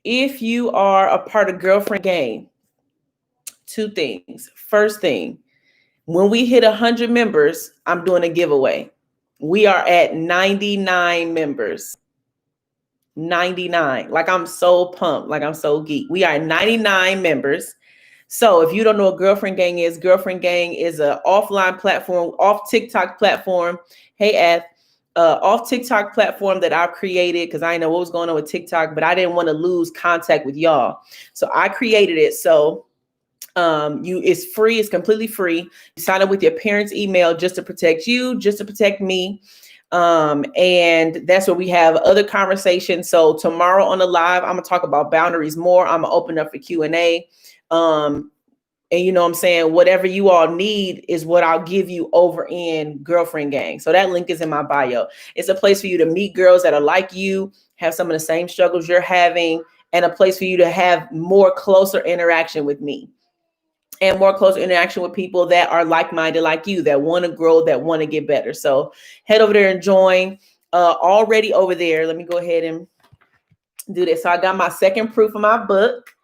if you are a part of Girlfriend Gang, two things. First thing, when we hit 100 members, I'm doing a giveaway. We are at 99 members. 99. Like, I'm so pumped. Like, I'm so geek. We are 99 members. So if you don't know what Girlfriend Gang is a offline platform, off TikTok platform. Hey, Eth, off TikTok platform that I've created because I know what was going on with TikTok, but I didn't want to lose contact with y'all. So I created it. So it's free. It's completely free. You sign up with your parents' email just to protect you, just to protect me. And that's where we have other conversations. So tomorrow on the live, I'm gonna talk about boundaries more. I'm gonna open up for Q&A. And you know what I'm saying, whatever you all need is what I'll give you over in Girlfriend Gang. So that link is in my bio. It's a place for you to meet girls that are like you, have some of the same struggles you're having, and a place for you to have more closer interaction with me and more closer interaction with people that are like-minded like you, that want to grow, that want to get better. So head over there and join. Already over there, let me go ahead and do this. So I got my second proof of my book,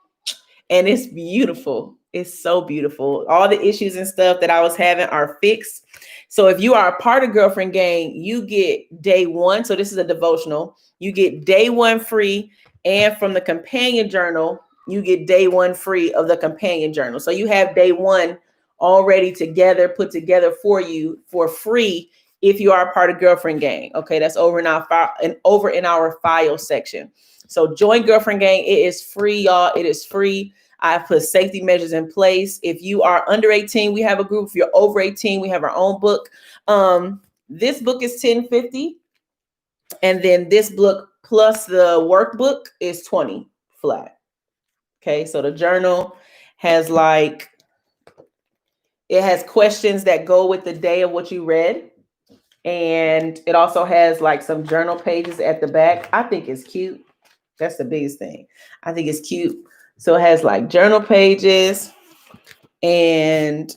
and it's beautiful. It's so beautiful. All the issues and stuff that I was having are fixed. So if you are a part of Girlfriend Gang, you get day one. So this is a devotional. You get day one free. And from the companion journal, you get day one free of the companion journal. So you have day one already together, put together for you for free if you are a part of Girlfriend Gang. Okay, that's over in our file section. So join Girlfriend Gang. It is free, y'all. It is free. I've put safety measures in place. If you are under 18, we have a group. If you're over 18, we have our own book. This book is $10.50. And then this book plus the workbook is $20 flat. Okay, so the journal has it has questions that go with the day of what you read. And it also has like some journal pages at the back. I think it's cute. That's the biggest thing. I think it's cute. So it has like journal pages, and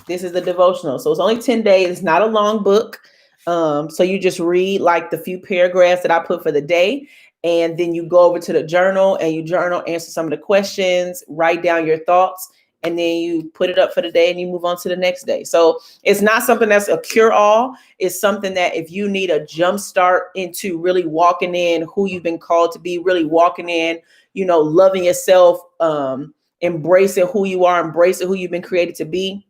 this is the devotional. So it's only 10 days. It's not a long book. So you just read like the few paragraphs that I put for the day, and then you go over to the journal and you journal, answer some of the questions, write down your thoughts, and then you put it up for the day and you move on to the next day. So it's not something that's a cure-all. It's something that if you need a jump start into really walking in who you've been called to be, really walking in, you know, loving yourself, embracing who you are, embracing who you've been created to be,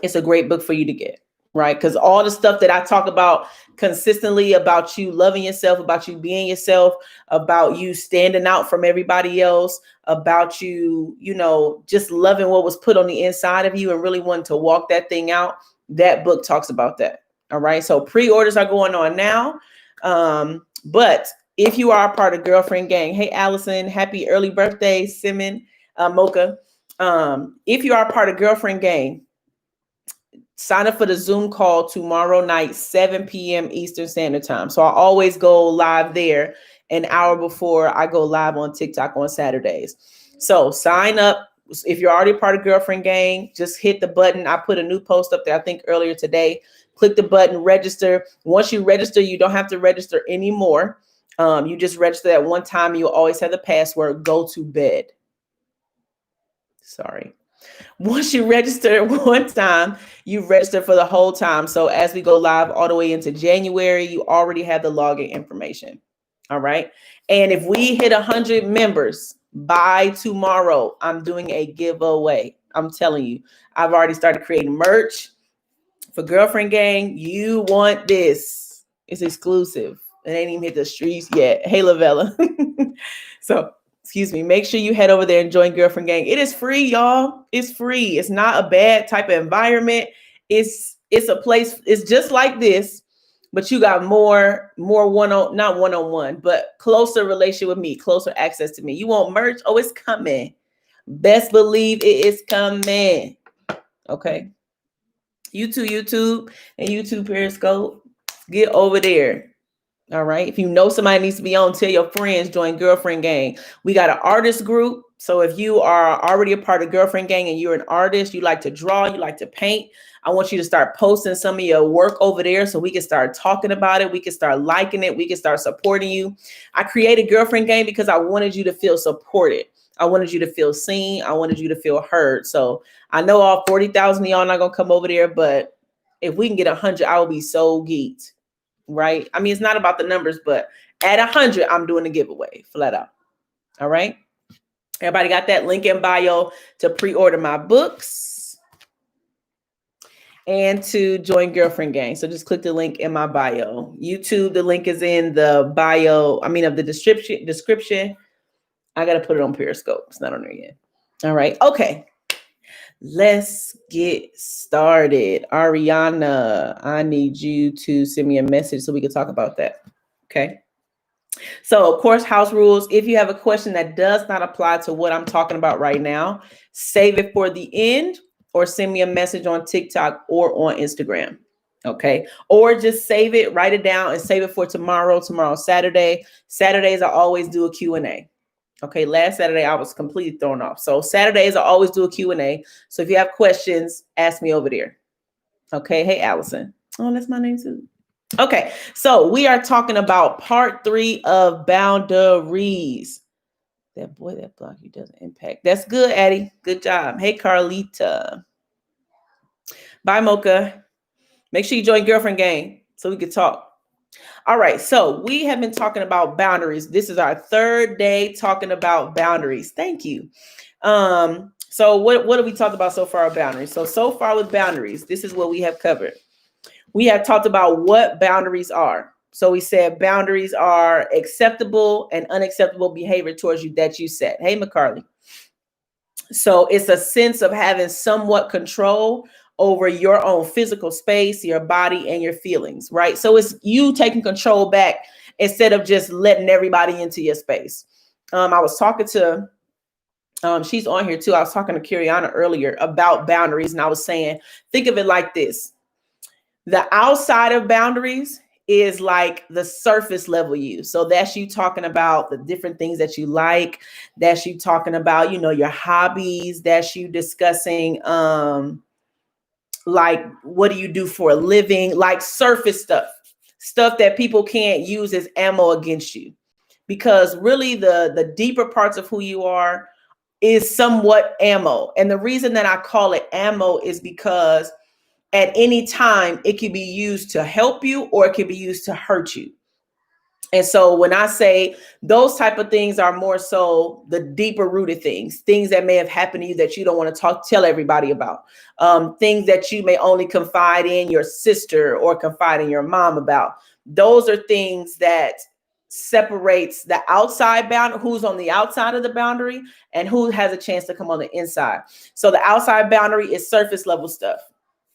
it's a great book for you to get, right? Because all the stuff that I talk about consistently about you loving yourself, about you being yourself, about you standing out from everybody else, about you, you know, just loving what was put on the inside of you and really wanting to walk that thing out, that book talks about that. All right. So pre-orders are going on now. But if you are a part of Girlfriend Gang, hey, Allyson, happy early birthday, Simon, Mocha. If you are a part of Girlfriend Gang, sign up for the Zoom call tomorrow night, 7 p.m. Eastern Standard Time. So I always go live there an hour before I go live on TikTok on Saturdays. So sign up. If you're already part of Girlfriend Gang, just hit the button. I put a new post up there, I think earlier today. Click the button, register. Once you register, you don't have to register anymore. You just register at one time. You'll always have the password, go to bed. Sorry. Once you register one time, you register for the whole time. So as we go live all the way into January, you already have the login information. All right. And if we hit 100 members by tomorrow, I'm doing a giveaway. I'm telling you, I've already started creating merch for Girlfriend Gang. You want this. It's exclusive. It ain't even hit the streets yet. Hey, Lavella. So excuse me, make sure you head over there and join Girlfriend Gang. It is free, y'all. It's free. It's not a bad type of environment. It's a place, it's just like this, but you got more not one-on-one, but closer relationship with me, closer access to me. You want merch? Oh, it's coming. Best believe it is coming. Okay. YouTube and YouTube Periscope, get over there. All right. If you know somebody needs to be on, tell your friends, join Girlfriend Gang. We got an artist group. So if you are already a part of Girlfriend Gang and you're an artist, you like to draw, you like to paint, I want you to start posting some of your work over there so we can start talking about it. We can start liking it. We can start supporting you. I created Girlfriend Gang because I wanted you to feel supported. I wanted you to feel seen. I wanted you to feel heard. So I know all 40,000 of y'all not going to come over there, but if we can get 100, I will be so geeked, right? I mean, it's not about the numbers, but at 100, I'm doing a giveaway flat out. All right. Everybody got that link in bio to pre-order my books and to join Girlfriend Gang. So just click the link in my bio. YouTube, the link is in the bio. I mean, of the description. I got to put it on Periscope. It's not on there yet. All right. Okay. Let's get started. Ariana, I need you to send me a message so we can talk about that. Okay. So, of course, house rules. If you have a question that does not apply to what I'm talking about right now, save it for the end or send me a message on TikTok or on Instagram. Okay. Or just save it, write it down and save it for tomorrow. Tomorrow's Saturday. Saturdays, I always do a Q&A. Okay. Last Saturday, I was completely thrown off. So Saturdays, I always do a Q&A. So if you have questions, ask me over there. Okay. Hey, Allyson. Oh, that's my name too. Okay, so we are talking about part 3 of boundaries. That boy that block you doesn't impact. That's good, Addie. Good job. Hey, Carlita. Bye, Mocha. Make sure you join Girlfriend Gang so we can talk. All right, so we have been talking about boundaries. This is our 3rd day talking about boundaries. Thank you. So what have we talked about so far with boundaries? So far with boundaries, this is what we have covered. We have talked about what boundaries are. So we said boundaries are acceptable and unacceptable behavior towards you that you set. Hey, McCarley. So it's a sense of having somewhat control over your own physical space, your body, and your feelings, right? So it's you taking control back instead of just letting everybody into your space. I was talking to, she's on here too. I was talking to Kiriana earlier about boundaries, and I was saying, think of it like this. The outside of boundaries is like the surface level you. So that's you talking about the different things that you like. That's you talking about, your hobbies. That's you discussing, like, what do you do for a living? Like surface stuff that people can't use as ammo against you. Because really the deeper parts of who you are is somewhat ammo. And the reason that I call it ammo is because at any time, it can be used to help you or it can be used to hurt you. And so when I say those type of things are more so the deeper rooted things that may have happened to you that you don't want to tell everybody about, things that you may only confide in your sister or confide in your mom about. Those are things that separates the outside boundary, who's on the outside of the boundary and who has a chance to come on the inside. So the outside boundary is surface level stuff.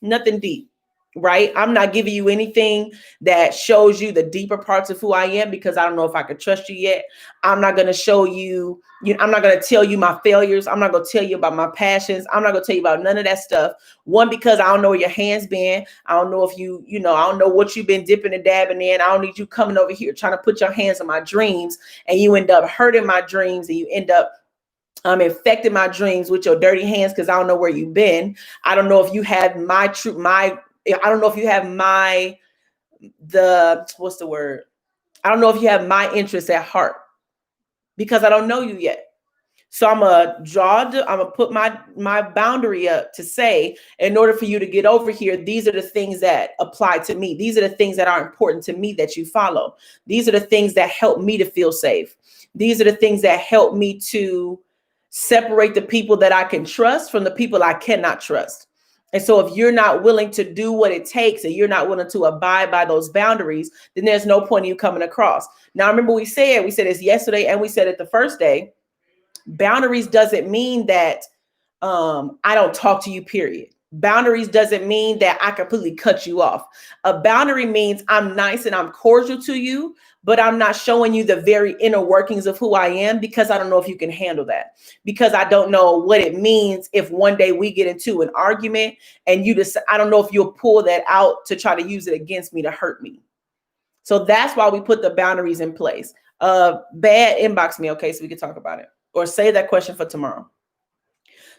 Nothing deep, right? I'm not giving you anything that shows you the deeper parts of who I am because I don't know if I could trust you yet. I'm not going to show you, I'm not going to tell you my failures. I'm not going to tell you about my passions. I'm not going to tell you about none of that stuff. One, because I don't know where your hands been. I don't know if I don't know what you've been dipping and dabbing in. I don't need you coming over here trying to put your hands on my dreams and you end up hurting my dreams and you end up infected my dreams with your dirty hands because I don't know where you've been. I don't know if you have I don't know if you have what's the word? I don't know if you have my interests at heart because I don't know you yet. So I'm gonna put my boundary up to say, in order for you to get over here, these are the things that apply to me. These are the things that are important to me that you follow. These are the things that help me to feel safe. These are the things that help me to separate the people that I can trust from the people I cannot trust. And so if you're not willing to do what it takes and you're not willing to abide by those boundaries, then there's no point in you coming across. Now, remember we said this yesterday and we said it the first day. Boundaries doesn't mean that I don't talk to you, period. Boundaries doesn't mean that I completely cut you off. A boundary means I'm nice and I'm cordial to you, but I'm not showing you the very inner workings of who I am because I don't know if you can handle that. Because I don't know what it means if one day we get into an argument and I don't know if you'll pull that out to try to use it against me to hurt me. So that's why we put the boundaries in place. Bad, inbox me, okay, so we can talk about it. or save that question for tomorrow.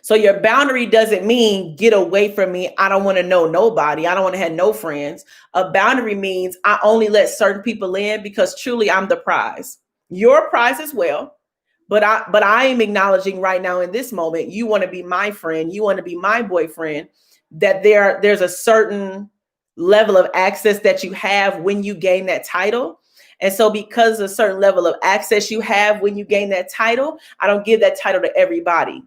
So your boundary doesn't mean get away from me. I don't want to know nobody. I don't want to have no friends. A boundary means I only let certain people in because truly I'm the prize. Your prize as well. But I am acknowledging right now in this moment, you want to be my friend. You want to be my boyfriend, that there's a certain level of access that you have when you gain that title. And so because of a certain level of access you have when you gain that title, I don't give that title to everybody.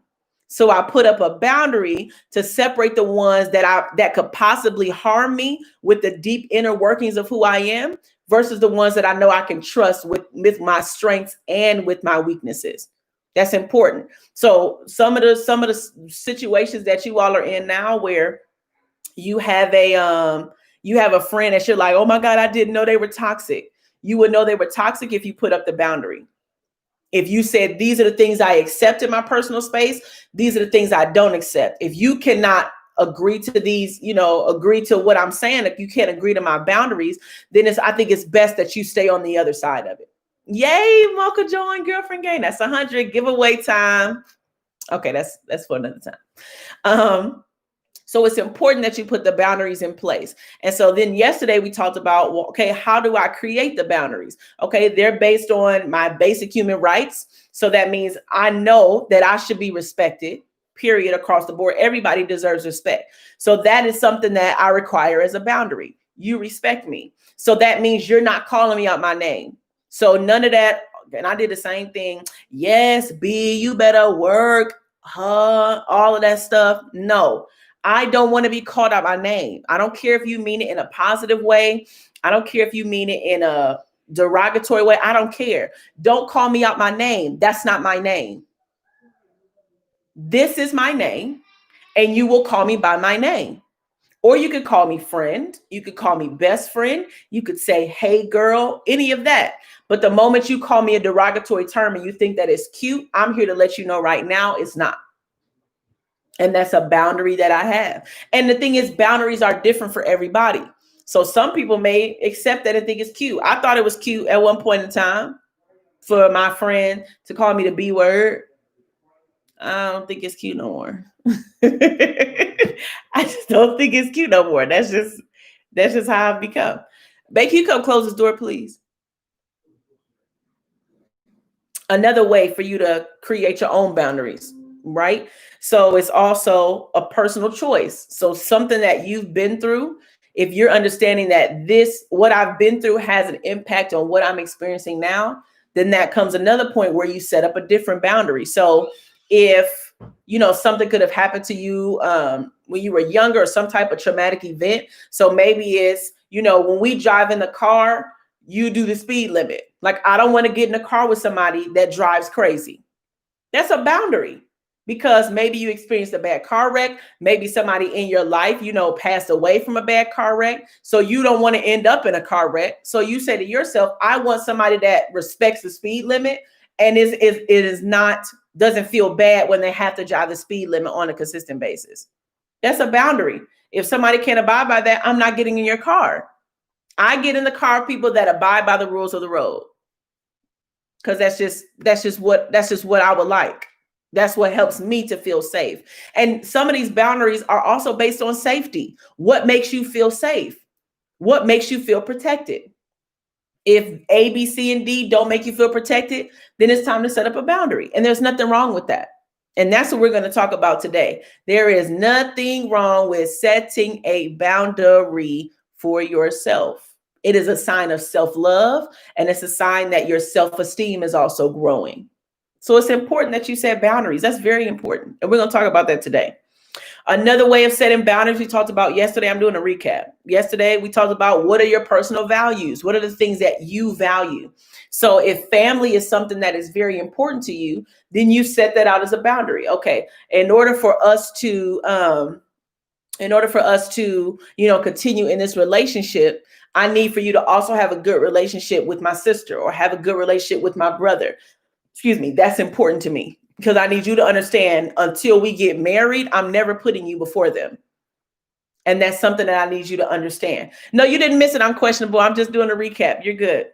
So I put up a boundary to separate the ones that could possibly harm me with the deep inner workings of who I am versus the ones that I know I can trust with my strengths and with my weaknesses. That's important. So some of the situations that you all are in now where you have a friend that you're like, oh my God, I didn't know they were toxic. You would know they were toxic if you put up the boundary. If you said, these are the things I accept in my personal space, these are the things I don't accept. If you cannot agree to these, agree to what I'm saying, if you can't agree to my boundaries, then I think it's best that you stay on the other side of it. Yay, Mocha join girlfriend gang. That's 100 giveaway time. Okay, that's for another time. So it's important that you put the boundaries in place. And so then yesterday we talked about, well, okay, how do I create the boundaries? Okay, they're based on my basic human rights. So that means I know that I should be respected, period, across the board. Everybody deserves respect. So that is something that I require as a boundary. You respect me. So that means you're not calling me out my name. So none of that. And I did the same thing. Yes, B, you better work, all of that stuff. No. I don't want to be called out by name. I don't care if you mean it in a positive way. I don't care if you mean it in a derogatory way. I don't care. Don't call me out my name. That's not my name. This is my name, and you will call me by my name. Or you could call me friend. You could call me best friend. You could say, hey, girl, any of that. But the moment you call me a derogatory term and you think that it's cute, I'm here to let you know right now it's not. And that's a boundary that I have. And the thing is, boundaries are different for everybody. So some people may accept that and think it's cute. I thought it was cute at one point in time for my friend to call me the B word. I don't think it's cute no more. I just don't think it's cute no more. That's just how I've become. Babe, can you come close this door, please? Another way for you to create your own boundaries, right? So it's also a personal choice. So something that you've been through, if you're understanding that what I've been through has an impact on what I'm experiencing now, then that comes another point where you set up a different boundary. So if, something could have happened to you when you were younger or some type of traumatic event. So maybe it's, when we drive in the car, you do the speed limit. Like, I don't want to get in a car with somebody that drives crazy. That's a boundary because maybe you experienced a bad car wreck. Maybe somebody in your life, passed away from a bad car wreck. So you don't want to end up in a car wreck. So you say to yourself, I want somebody that respects the speed limit and doesn't feel bad when they have to drive the speed limit on a consistent basis. That's a boundary. If somebody can't abide by that, I'm not getting in your car. I get in the car of people that abide by the rules of the road. Because that's just what I would like. That's what helps me to feel safe. And some of these boundaries are also based on safety. What makes you feel safe? What makes you feel protected? If A, B, C, and D don't make you feel protected, then it's time to set up a boundary. And there's nothing wrong with that. And that's what we're going to talk about today. There is nothing wrong with setting a boundary for yourself. It is a sign of self-love, and it's a sign that your self-esteem is also growing. So it's important that you set boundaries. That's very important. And we're going to talk about that today. Another way of setting boundaries we talked about yesterday, I'm doing a recap. Yesterday, we talked about what are your personal values? What are the things that you value? So if family is something that is very important to you, then you set that out as a boundary. Okay, in order for us to continue in this relationship, I need for you to also have a good relationship with my sister or have a good relationship with my brother. Excuse me, that's important to me because I need you to understand until we get married, I'm never putting you before them. And that's something that I need you to understand. No, you didn't miss it. I'm questionable. I'm just doing a recap. You're good.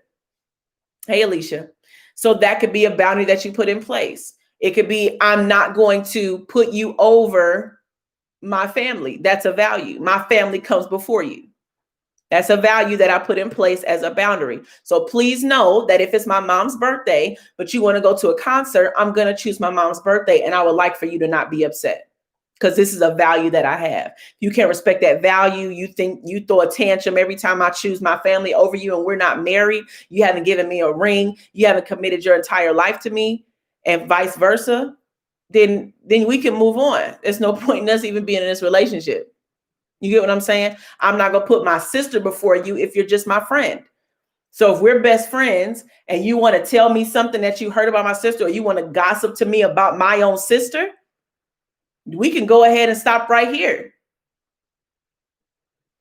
Hey, Alicia. So that could be a boundary that you put in place. It could be, I'm not going to put you over my family. That's a value. My family comes before you. That's a value that I put in place as a boundary. So please know that if it's my mom's birthday, but you want to go to a concert, I'm going to choose my mom's birthday. And I would like for you to not be upset, because this is a value that I have. You can't respect that value. You think you throw a tantrum every time I choose my family over you, and we're not married. You haven't given me a ring. You haven't committed your entire life to me, and vice versa. Then we can move on. There's no point in us even being in this relationship. You get what I'm saying? I'm not going to put my sister before you if you're just my friend. So if we're best friends and you want to tell me something that you heard about my sister, or you want to gossip to me about my own sister, we can go ahead and stop right here.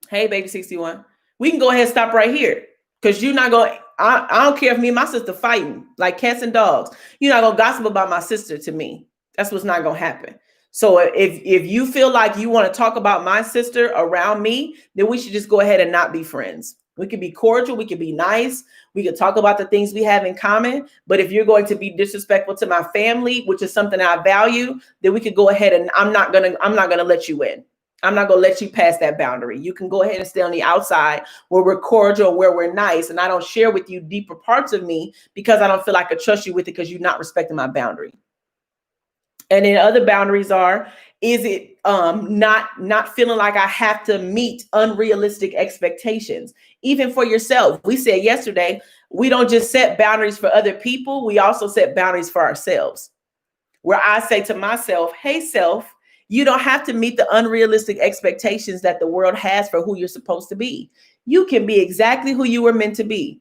Hey, baby 61. We can go ahead and stop right here, because you're not going, I don't care if me and my sister fighting like cats and dogs. You're not going to gossip about my sister to me. That's what's not going to happen. So if you feel like you want to talk about my sister around me, then we should just go ahead and not be friends. We could be cordial. We could be nice. We could talk about the things we have in common. But if you're going to be disrespectful to my family, which is something I value, then we could go ahead and I'm not gonna let you in. I'm not going to let you pass that boundary. You can go ahead and stay on the outside where we're cordial, where we're nice. And I don't share with you deeper parts of me because I don't feel like I trust you with it, because you're not respecting my boundary. And then other boundaries are, is it not feeling like I have to meet unrealistic expectations, even for yourself. We said yesterday, we don't just set boundaries for other people. We also set boundaries for ourselves, where I say to myself, hey, self, you don't have to meet the unrealistic expectations that the world has for who you're supposed to be. You can be exactly who you were meant to be.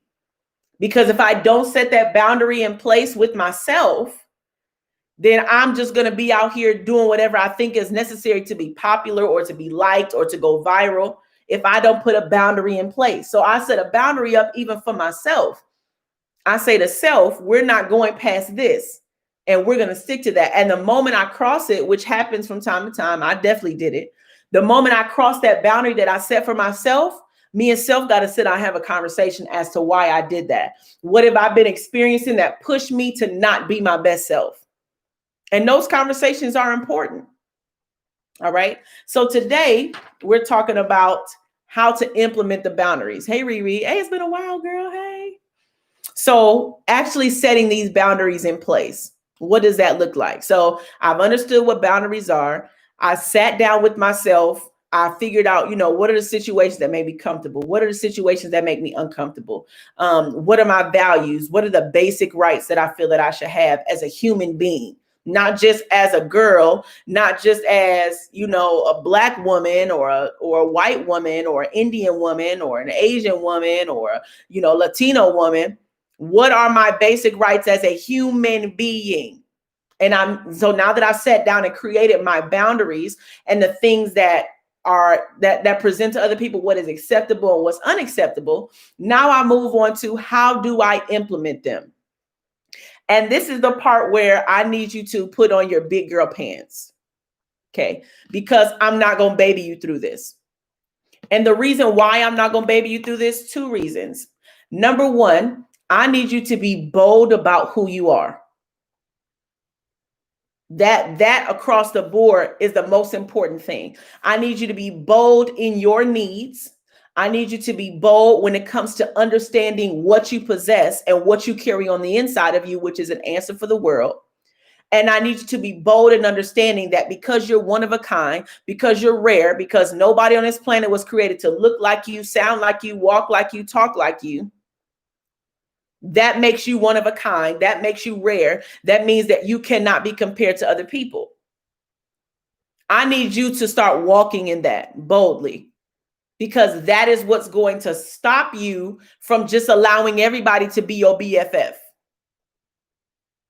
Because if I don't set that boundary in place with myself, then I'm just going to be out here doing whatever I think is necessary to be popular or to be liked or to go viral if I don't put a boundary in place. So I set a boundary up even for myself. I say to self, we're not going past this, and we're going to stick to that. And the moment I cross it, which happens from time to time, I definitely did it. The moment I cross that boundary that I set for myself, me and self got to sit down and have a conversation as to why I did that. What have I been experiencing that pushed me to not be my best self? And those conversations are important. All right. So today we're talking about how to implement the boundaries. Hey, Riri. Hey, it's been a while, girl. Hey. So actually setting these boundaries in place. What does that look like? So I've understood what boundaries are. I sat down with myself. I figured out, what are the situations that make me comfortable? What are the situations that make me uncomfortable? What are my values? What are the basic rights that I feel that I should have as a human being? Not just as a girl, not just as, a Black woman or a white woman or an Indian woman or an Asian woman or, Latino woman. What are my basic rights as a human being? And so now that I've sat down and created my boundaries and the things that are that present to other people what is acceptable and what's unacceptable, now I move on to how do I implement them? And this is the part where I need you to put on your big girl pants. Okay. Because I'm not going to baby you through this. And the reason why I'm not going to baby you through this, 2 reasons. Number 1, I need you to be bold about who you are. That across the board is the most important thing. I need you to be bold in your needs. I need you to be bold when it comes to understanding what you possess and what you carry on the inside of you, which is an answer for the world. And I need you to be bold in understanding that because you're one of a kind, because you're rare, because nobody on this planet was created to look like you, sound like you, walk like you, talk like you. That makes you one of a kind. That makes you rare. That means that you cannot be compared to other people. I need you to start walking in that boldly, because that is what's going to stop you from just allowing everybody to be your BFF.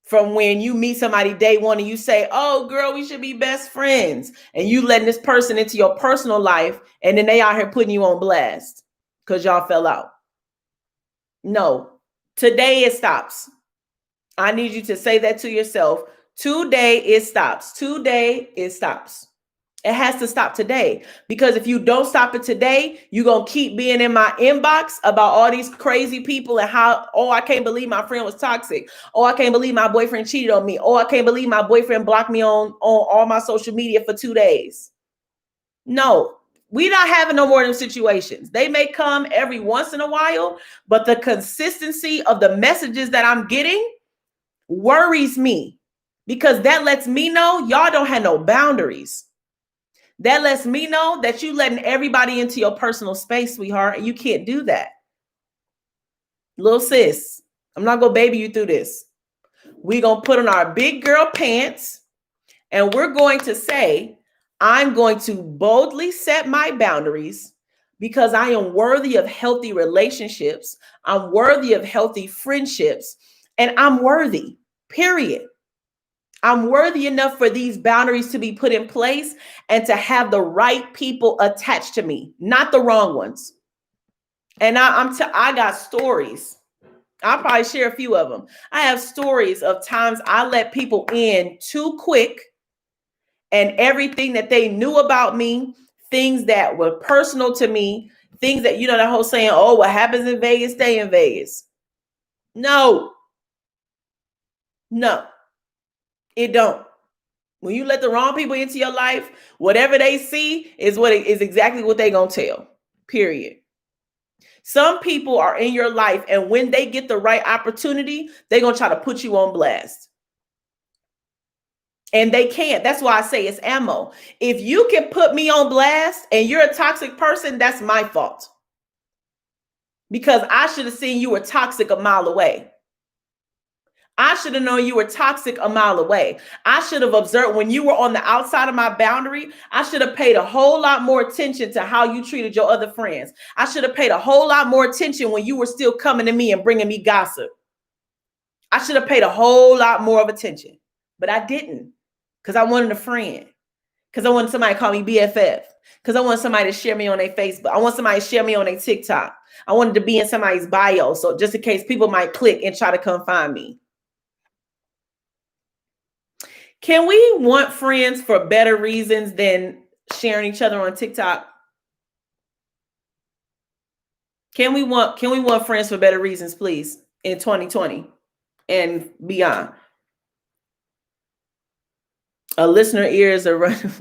From when you meet somebody day one and you say, oh, girl, we should be best friends. And you letting this person into your personal life. And then they out here putting you on blast because y'all fell out. No, today it stops. I need you to say that to yourself. Today it stops. Today it stops. It has to stop today, because if you don't stop it today, you're going to keep being in my inbox about all these crazy people and how, oh, I can't believe my friend was toxic. Oh, I can't believe my boyfriend cheated on me. Oh, I can't believe my boyfriend blocked me on all my social media for 2 days. No, we're not having no more of them situations. They may come every once in a while, but the consistency of the messages that I'm getting worries me, because that lets me know y'all don't have no boundaries. That lets me know that you letting everybody into your personal space, sweetheart, and you can't do that. Lil sis, I'm not gonna baby you through this. We're gonna put on our big girl pants and we're going to say, I'm going to boldly set my boundaries because I am worthy of healthy relationships. I'm worthy of healthy friendships, and I'm worthy, period. I'm worthy enough for these boundaries to be put in place and to have the right people attached to me, not the wrong ones. And I got stories. I'll probably share a few of them. I have stories of times I let people in too quick, and everything that they knew about me, things that were personal to me, things that, that whole saying, oh, what happens in Vegas, stay in Vegas. No, it don't. When you let the wrong people into your life, whatever they see is exactly what they're going to tell, period. Some people are in your life, and when they get the right opportunity, they're going to try to put you on blast. And they can't. That's why I say it's ammo. If you can put me on blast and you're a toxic person, that's my fault. Because I should have seen you were toxic a mile away. I should have known you were toxic a mile away. I should have observed when you were on the outside of my boundary. I should have paid a whole lot more attention to how you treated your other friends. I should have paid a whole lot more attention when you were still coming to me and bringing me gossip. I should have paid a whole lot more of attention, but I didn't, because I wanted a friend, because I wanted somebody to call me BFF, because I wanted somebody to share me on their Facebook. I want somebody to share me on their TikTok. I wanted to be in somebody's bio, so just in case people might click and try to come find me. Can we want friends for better reasons than sharing each other on TikTok? Can we want friends for better reasons, please, in 2020 and beyond? A listener ears are running.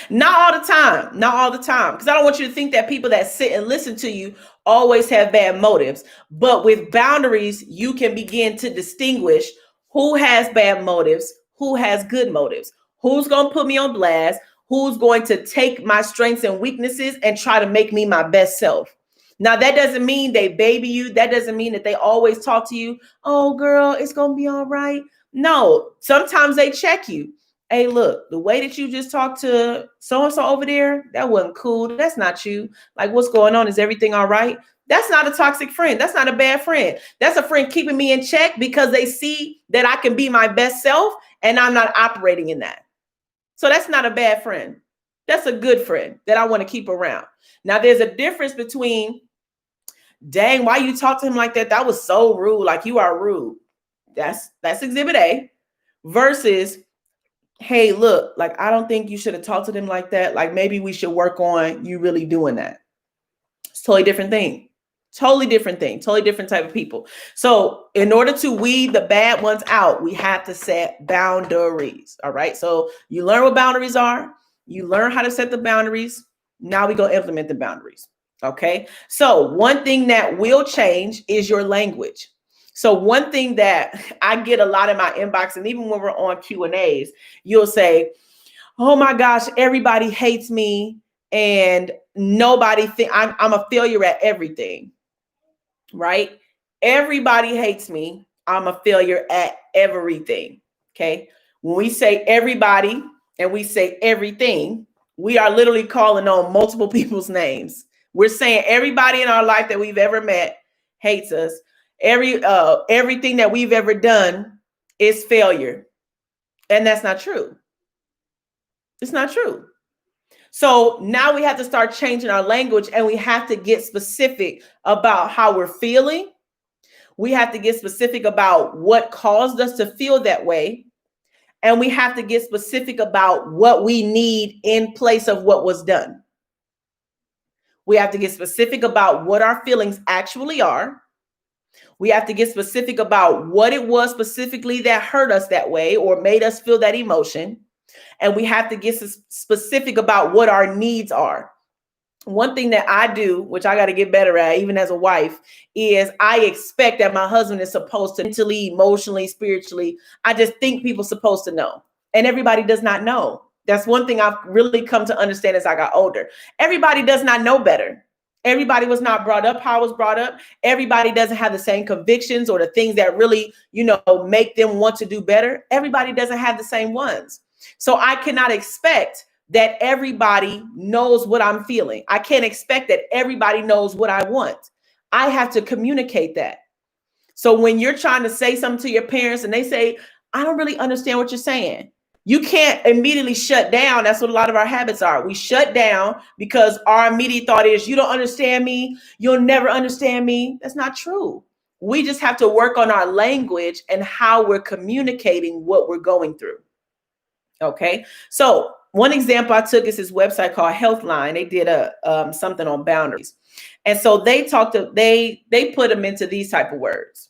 Not all the time. Because I don't want you to think that people that sit and listen to you always have bad motives. But with boundaries, you can begin to distinguish who has bad motives, who has good motives, who's going to put me on blast, who's going to take my strengths and weaknesses and try to make me my best self. Now, that doesn't mean they baby you. That doesn't mean that they always talk to you. Oh, girl, it's going to be all right. No, sometimes they check you. Hey, look, the way that you just talked to so-and-so over there, that wasn't cool. That's not you. Like, what's going on? Is everything all right? That's not a toxic friend. That's not a bad friend. That's a friend keeping me in check because they see that I can be my best self and I'm not operating in that. So that's not a bad friend. That's a good friend that I want to keep around. Now, there's a difference between, dang, why you talk to him like that? That was so rude. Like, you are rude. That's exhibit A. Versus, hey, look, like, I don't think you should have talked to them like that. Like, maybe we should work on you really doing that. It's a totally different thing. Totally different thing. Totally different type of people. So in order to weed the bad ones out, we have to set boundaries. All right. So you learn what boundaries are. You learn how to set the boundaries. Now we go implement the boundaries. Okay. So one thing that will change is your language. So one thing that I get a lot in my inbox, and even when we're on Q&As, you'll say, oh my gosh, everybody hates me and nobody I'm a failure at everything, right? Everybody hates me. I'm a failure at everything, okay? When we say everybody and we say everything, we are literally calling on multiple people's names. We're saying everybody in our life that we've ever met hates us. Everything that we've ever done is failure. And that's not true. It's not true. So now we have to start changing our language, and we have to get specific about how we're feeling. We have to get specific about what caused us to feel that way. And we have to get specific about what we need in place of what was done. We have to get specific about what our feelings actually are. We have to get specific about what it was specifically that hurt us that way or made us feel that emotion. And we have to get specific about what our needs are. One thing that I do, which I got to get better at, even as a wife, is I expect that my husband is supposed to mentally, emotionally, spiritually. I just think people supposed to know. And everybody does not know. That's one thing I've really come to understand as I got older. Everybody does not know better. Everybody was not brought up how I was brought up. Everybody doesn't have the same convictions or the things that really, make them want to do better. Everybody doesn't have the same ones. So I cannot expect that everybody knows what I'm feeling. I can't expect that everybody knows what I want. I have to communicate that. So when you're trying to say something to your parents and they say, I don't really understand what you're saying, you can't immediately shut down. That's what a lot of our habits are. We shut down because our immediate thought is, you don't understand me. You'll never understand me. That's not true. We just have to work on our language and how we're communicating what we're going through. Okay. So one example I took is this website called Healthline. They did something on boundaries. And so they put them into these type of words.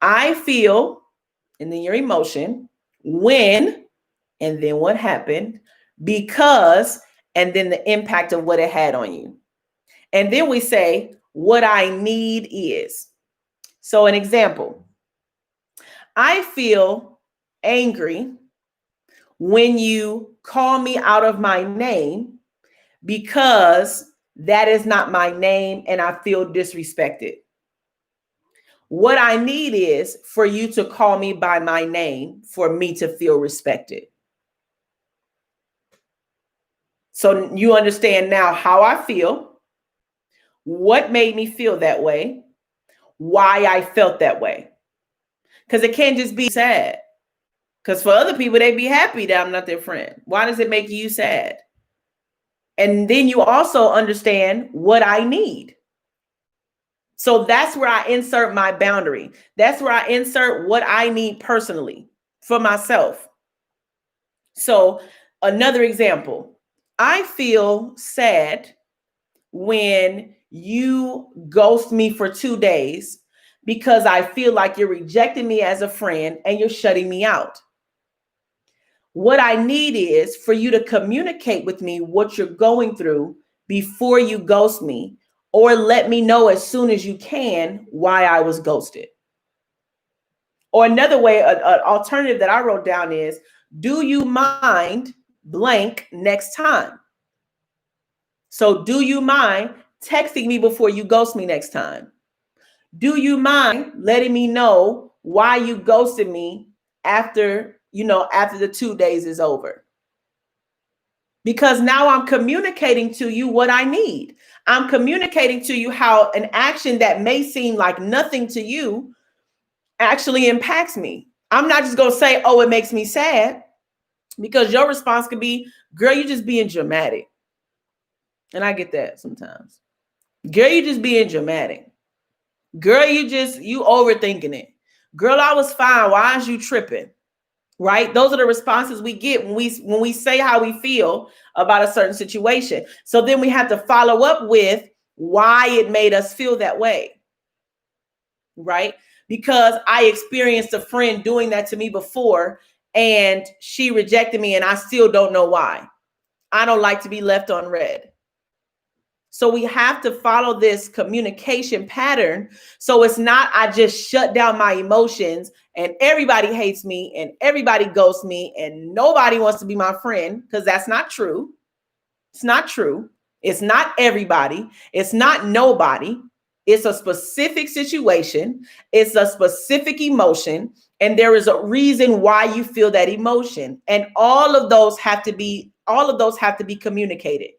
I feel, and then your emotion, when, and then what happened, because, and then the impact of what it had on you. And then we say, what I need is. So an example, I feel angry when you call me out of my name because that is not my name and I feel disrespected. What I need is for you to call me by my name for me to feel respected. So you understand now how I feel, what made me feel that way, why I felt that way. Because it can't just be sad. Because for other people, they'd be happy that I'm not their friend. Why does it make you sad? And then you also understand what I need. So that's where I insert my boundary. That's where I insert what I need personally for myself. So another example, I feel sad when you ghost me for 2 days because I feel like you're rejecting me as a friend and you're shutting me out. What I need is for you to communicate with me what you're going through before you ghost me, or let me know as soon as you can why I was ghosted. Or another way, an alternative that I wrote down is, do you mind blank next time? So do you mind texting me before you ghost me next time? Do you mind letting me know why you ghosted me after the 2 days is over? Because now I'm communicating to you what I need. I'm communicating to you how an action that may seem like nothing to you actually impacts me. I'm not just going to say, oh, it makes me sad, because your response could be, girl, you just being dramatic. And I get that sometimes. Girl, you just being dramatic. Girl, you overthinking it. Girl, I was fine. Why is you tripping? Right? Those are the responses we get when we say how we feel about a certain situation. So then we have to follow up with why it made us feel that way. Right? Because I experienced a friend doing that to me before and she rejected me and I still don't know why. I don't like to be left on red. So we have to follow this communication pattern. So it's not, I just shut down my emotions and everybody hates me and everybody ghosts me and nobody wants to be my friend, because that's not true. It's not true. It's not everybody. It's not nobody. It's a specific situation. It's a specific emotion. And there is a reason why you feel that emotion. And all of those have to be communicated.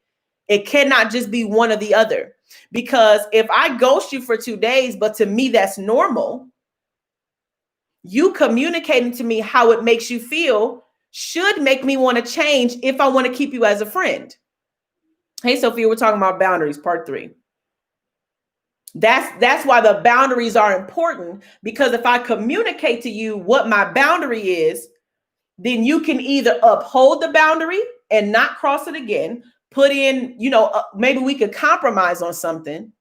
It cannot just be one or the other, because if I ghost you for 2 days, but to me, that's normal, you communicating to me how it makes you feel should make me want to change if I want to keep you as a friend. Hey, Sophia, we're talking about boundaries, part 3. That's why the boundaries are important, because if I communicate to you what my boundary is, then you can either uphold the boundary and not cross it again, put in, maybe we could compromise on something,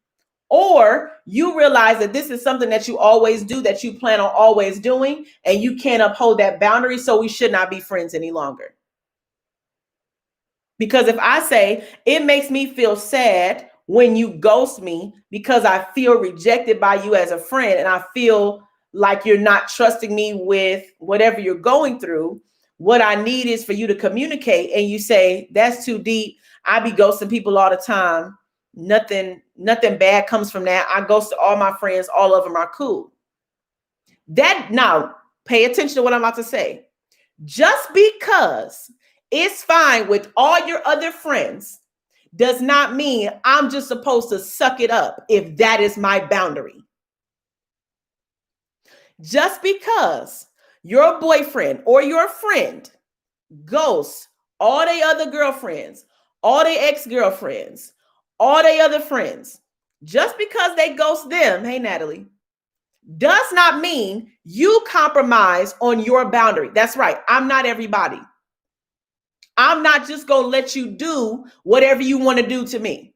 or you realize that this is something that you always do, that you plan on always doing, and you can't uphold that boundary, so we should not be friends any longer. Because if I say, it makes me feel sad when you ghost me because I feel rejected by you as a friend, and I feel like you're not trusting me with whatever you're going through, what I need is for you to communicate. And you say, that's too deep. I be ghosting people all the time. Nothing bad comes from that. I ghost all my friends. All of them are cool. Now, pay attention to what I'm about to say. Just because it's fine with all your other friends does not mean I'm just supposed to suck it up if that is my boundary. Just because your boyfriend or your friend ghosts all their other girlfriends, all their ex-girlfriends, all their other friends, just because they ghost them, hey, Natalie, does not mean you compromise on your boundary. That's right. I'm not everybody. I'm not just going to let you do whatever you want to do to me.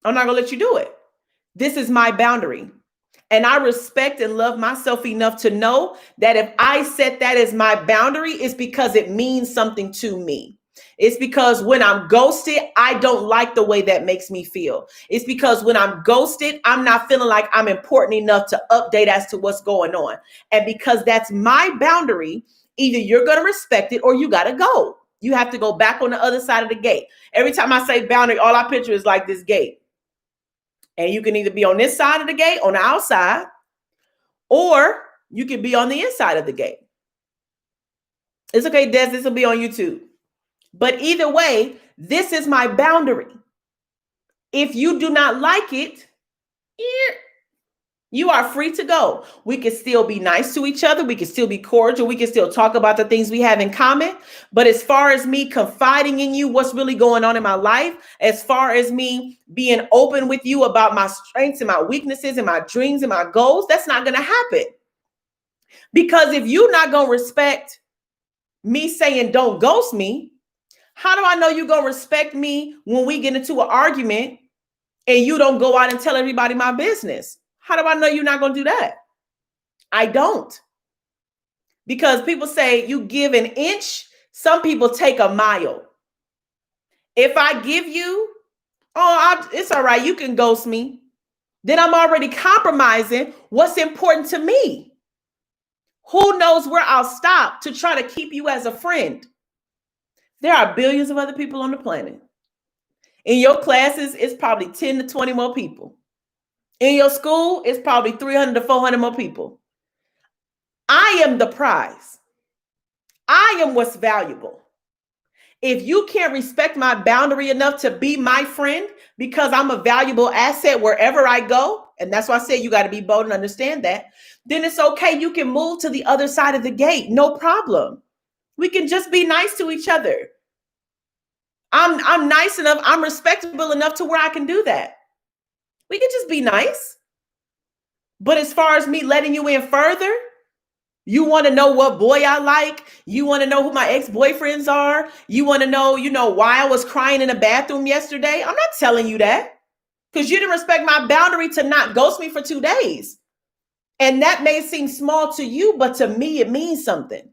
I'm not going to let you do it. This is my boundary. And I respect and love myself enough to know that if I set that as my boundary, it's because it means something to me. It's because when I'm ghosted, I don't like the way that makes me feel. It's because when I'm ghosted, I'm not feeling like I'm important enough to update as to what's going on. And because that's my boundary, either you're going to respect it or you got to go. You have to go back on the other side of the gate. Every time I say boundary, all I picture is like this gate. And you can either be on this side of the gate, on the outside, or you can be on the inside of the gate. It's okay, Des, this will be on YouTube. But either way, this is my boundary. If you do not like it, you are free to go. We can still be nice to each other. We can still be cordial. We can still talk about the things we have in common. But as far as me confiding in you, what's really going on in my life, as far as me being open with you about my strengths and my weaknesses and my dreams and my goals, that's not going to happen. Because if you're not going to respect me saying don't ghost me, how do I know you're going to respect me when we get into an argument and you don't go out and tell everybody my business? How do I know you're not going to do that? I don't. Because people say you give an inch, some people take a mile. If I give you, it's all right, you can ghost me, then I'm already compromising what's important to me. Who knows where I'll stop to try to keep you as a friend? There are billions of other people on the planet. In your classes, it's probably 10 to 20 more people. In your school, it's probably 300 to 400 more people. I am the prize. I am what's valuable. If you can't respect my boundary enough to be my friend because I'm a valuable asset wherever I go, and that's why I say you got to be bold and understand that, then it's okay. You can move to the other side of the gate. No problem. We can just be nice to each other. I'm nice enough. I'm respectable enough to where I can do that. We can just be nice. But as far as me letting you in further, you want to know what boy I like. You want to know who my ex-boyfriends are. You want to know, why I was crying in the bathroom yesterday. I'm not telling you that because you didn't respect my boundary to not ghost me for 2 days. And that may seem small to you, but to me, it means something.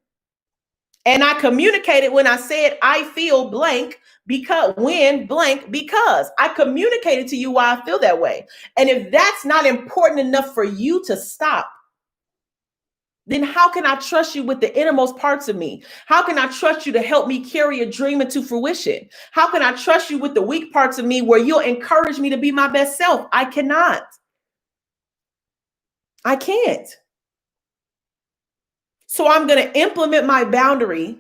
And I communicated when I said, I feel blank because I communicated to you why I feel that way. And if that's not important enough for you to stop, then how can I trust you with the innermost parts of me? How can I trust you to help me carry a dream into fruition? How can I trust you with the weak parts of me where you'll encourage me to be my best self? I cannot. I can't. So I'm going to implement my boundary.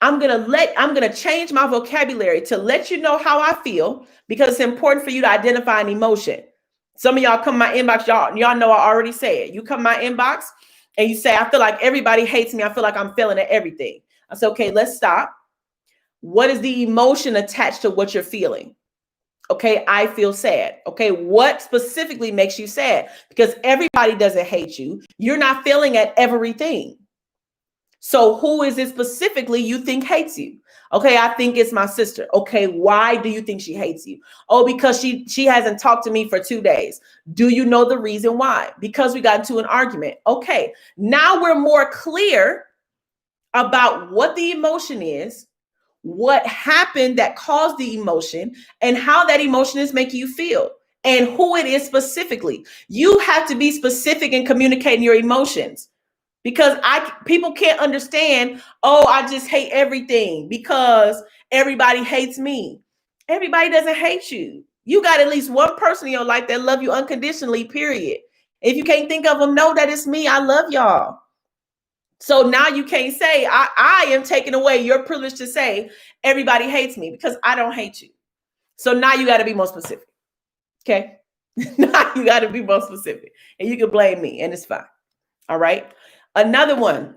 I'm going to change my vocabulary to let you know how I feel because it's important for you to identify an emotion. Some of y'all come my inbox. Y'all know I already said. You come my inbox and you say, I feel like everybody hates me. I feel like I'm failing at everything. I said, okay, let's stop. What is the emotion attached to what you're feeling? Okay, I feel sad. Okay, what specifically makes you sad? Because everybody doesn't hate you. You're not failing at everything. So who is it specifically you think hates you? Okay, I think it's my sister. Okay, why do you think she hates you? Oh, because she hasn't talked to me for 2 days. Do you know the reason why? Because we got into an argument. Okay, now we're more clear about what the emotion is, what happened that caused the emotion, and how that emotion is making you feel, and who it is specifically. You have to be specific in communicating your emotions. Because people can't understand, oh, I just hate everything because everybody hates me. Everybody doesn't hate you. You got at least one person in your life that love you unconditionally, period. If you can't think of them, know that it's me. I love y'all. So now you can't say, I am taking away your privilege to say everybody hates me, because I don't hate you. So now you got to be more specific. Okay. Now you got to be more specific, and you can blame me and it's fine. All right. Another one.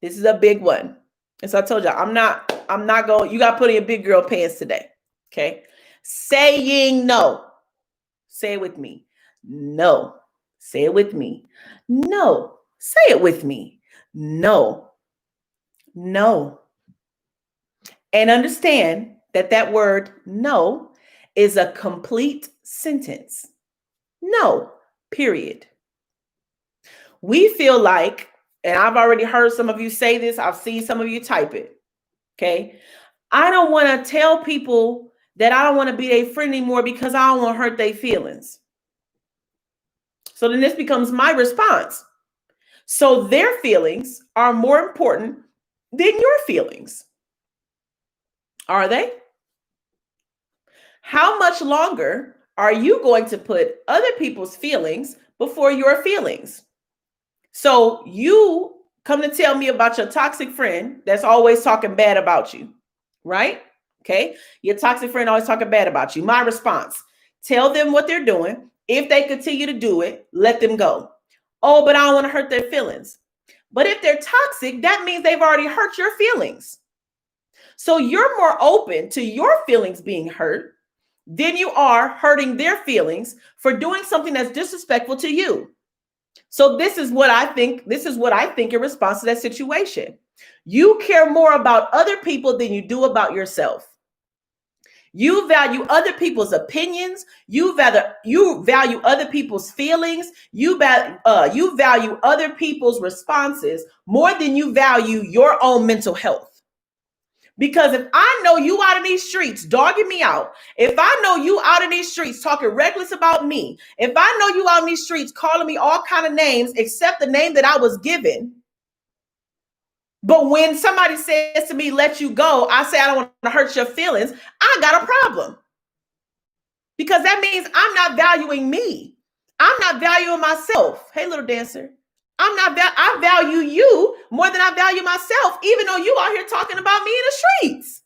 This is a big one. And so I told you, I'm not going, you got to put in your big girl pants today. Okay. Saying no. Say it with me. No. Say it with me. No. Say it with me. No. No. And understand that that word no is a complete sentence. No, period. We feel like, and I've already heard some of you say this, I've seen some of you type it. Okay. I don't want to tell people that I don't want to be their friend anymore because I don't want to hurt their feelings. So then this becomes my response. So their feelings are more important than your feelings. Are they? How much longer are you going to put other people's feelings before your feelings? So you come to tell me about your toxic friend that's always talking bad about you, right? Okay. Your toxic friend always talking bad about you. My response, tell them what they're doing. If they continue to do it, let them go. Oh, but I don't want to hurt their feelings. But if they're toxic, that means they've already hurt your feelings. So you're more open to your feelings being hurt than you are hurting their feelings for doing something that's disrespectful to you. So this is what I think in response to that situation. You care more about other people than you do about yourself. You value other people's opinions. You value other people's feelings. You value other people's responses more than you value your own mental health. Because if I know you out in these streets dogging me out, if I know you out in these streets talking reckless about me, if I know you out in these streets calling me all kind of names except the name that I was given, but when somebody says to me, let you go, I say I don't want to hurt your feelings, I got a problem. Because that means I'm not valuing me. I'm not valuing myself. Hey, little dancer. I value you more than I value myself, even though you out here talking about me in the streets.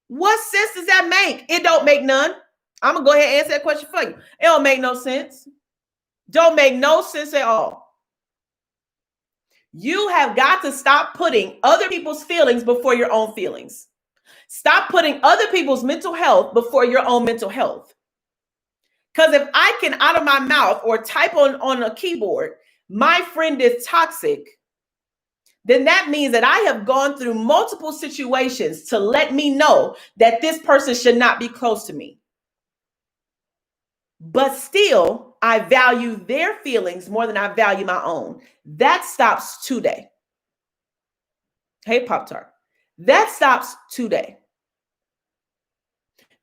What sense does that make? It don't make none. I'm going to go ahead and answer that question for you. It don't make no sense. Don't make no sense at all. You have got to stop putting other people's feelings before your own feelings. Stop putting other people's mental health before your own mental health. Because if I can, out of my mouth or type on a keyboard, my friend is toxic, then that means that I have gone through multiple situations to let me know that this person should not be close to me. But still, I value their feelings more than I value my own. That stops today. Hey, Pop-Tart. That stops today.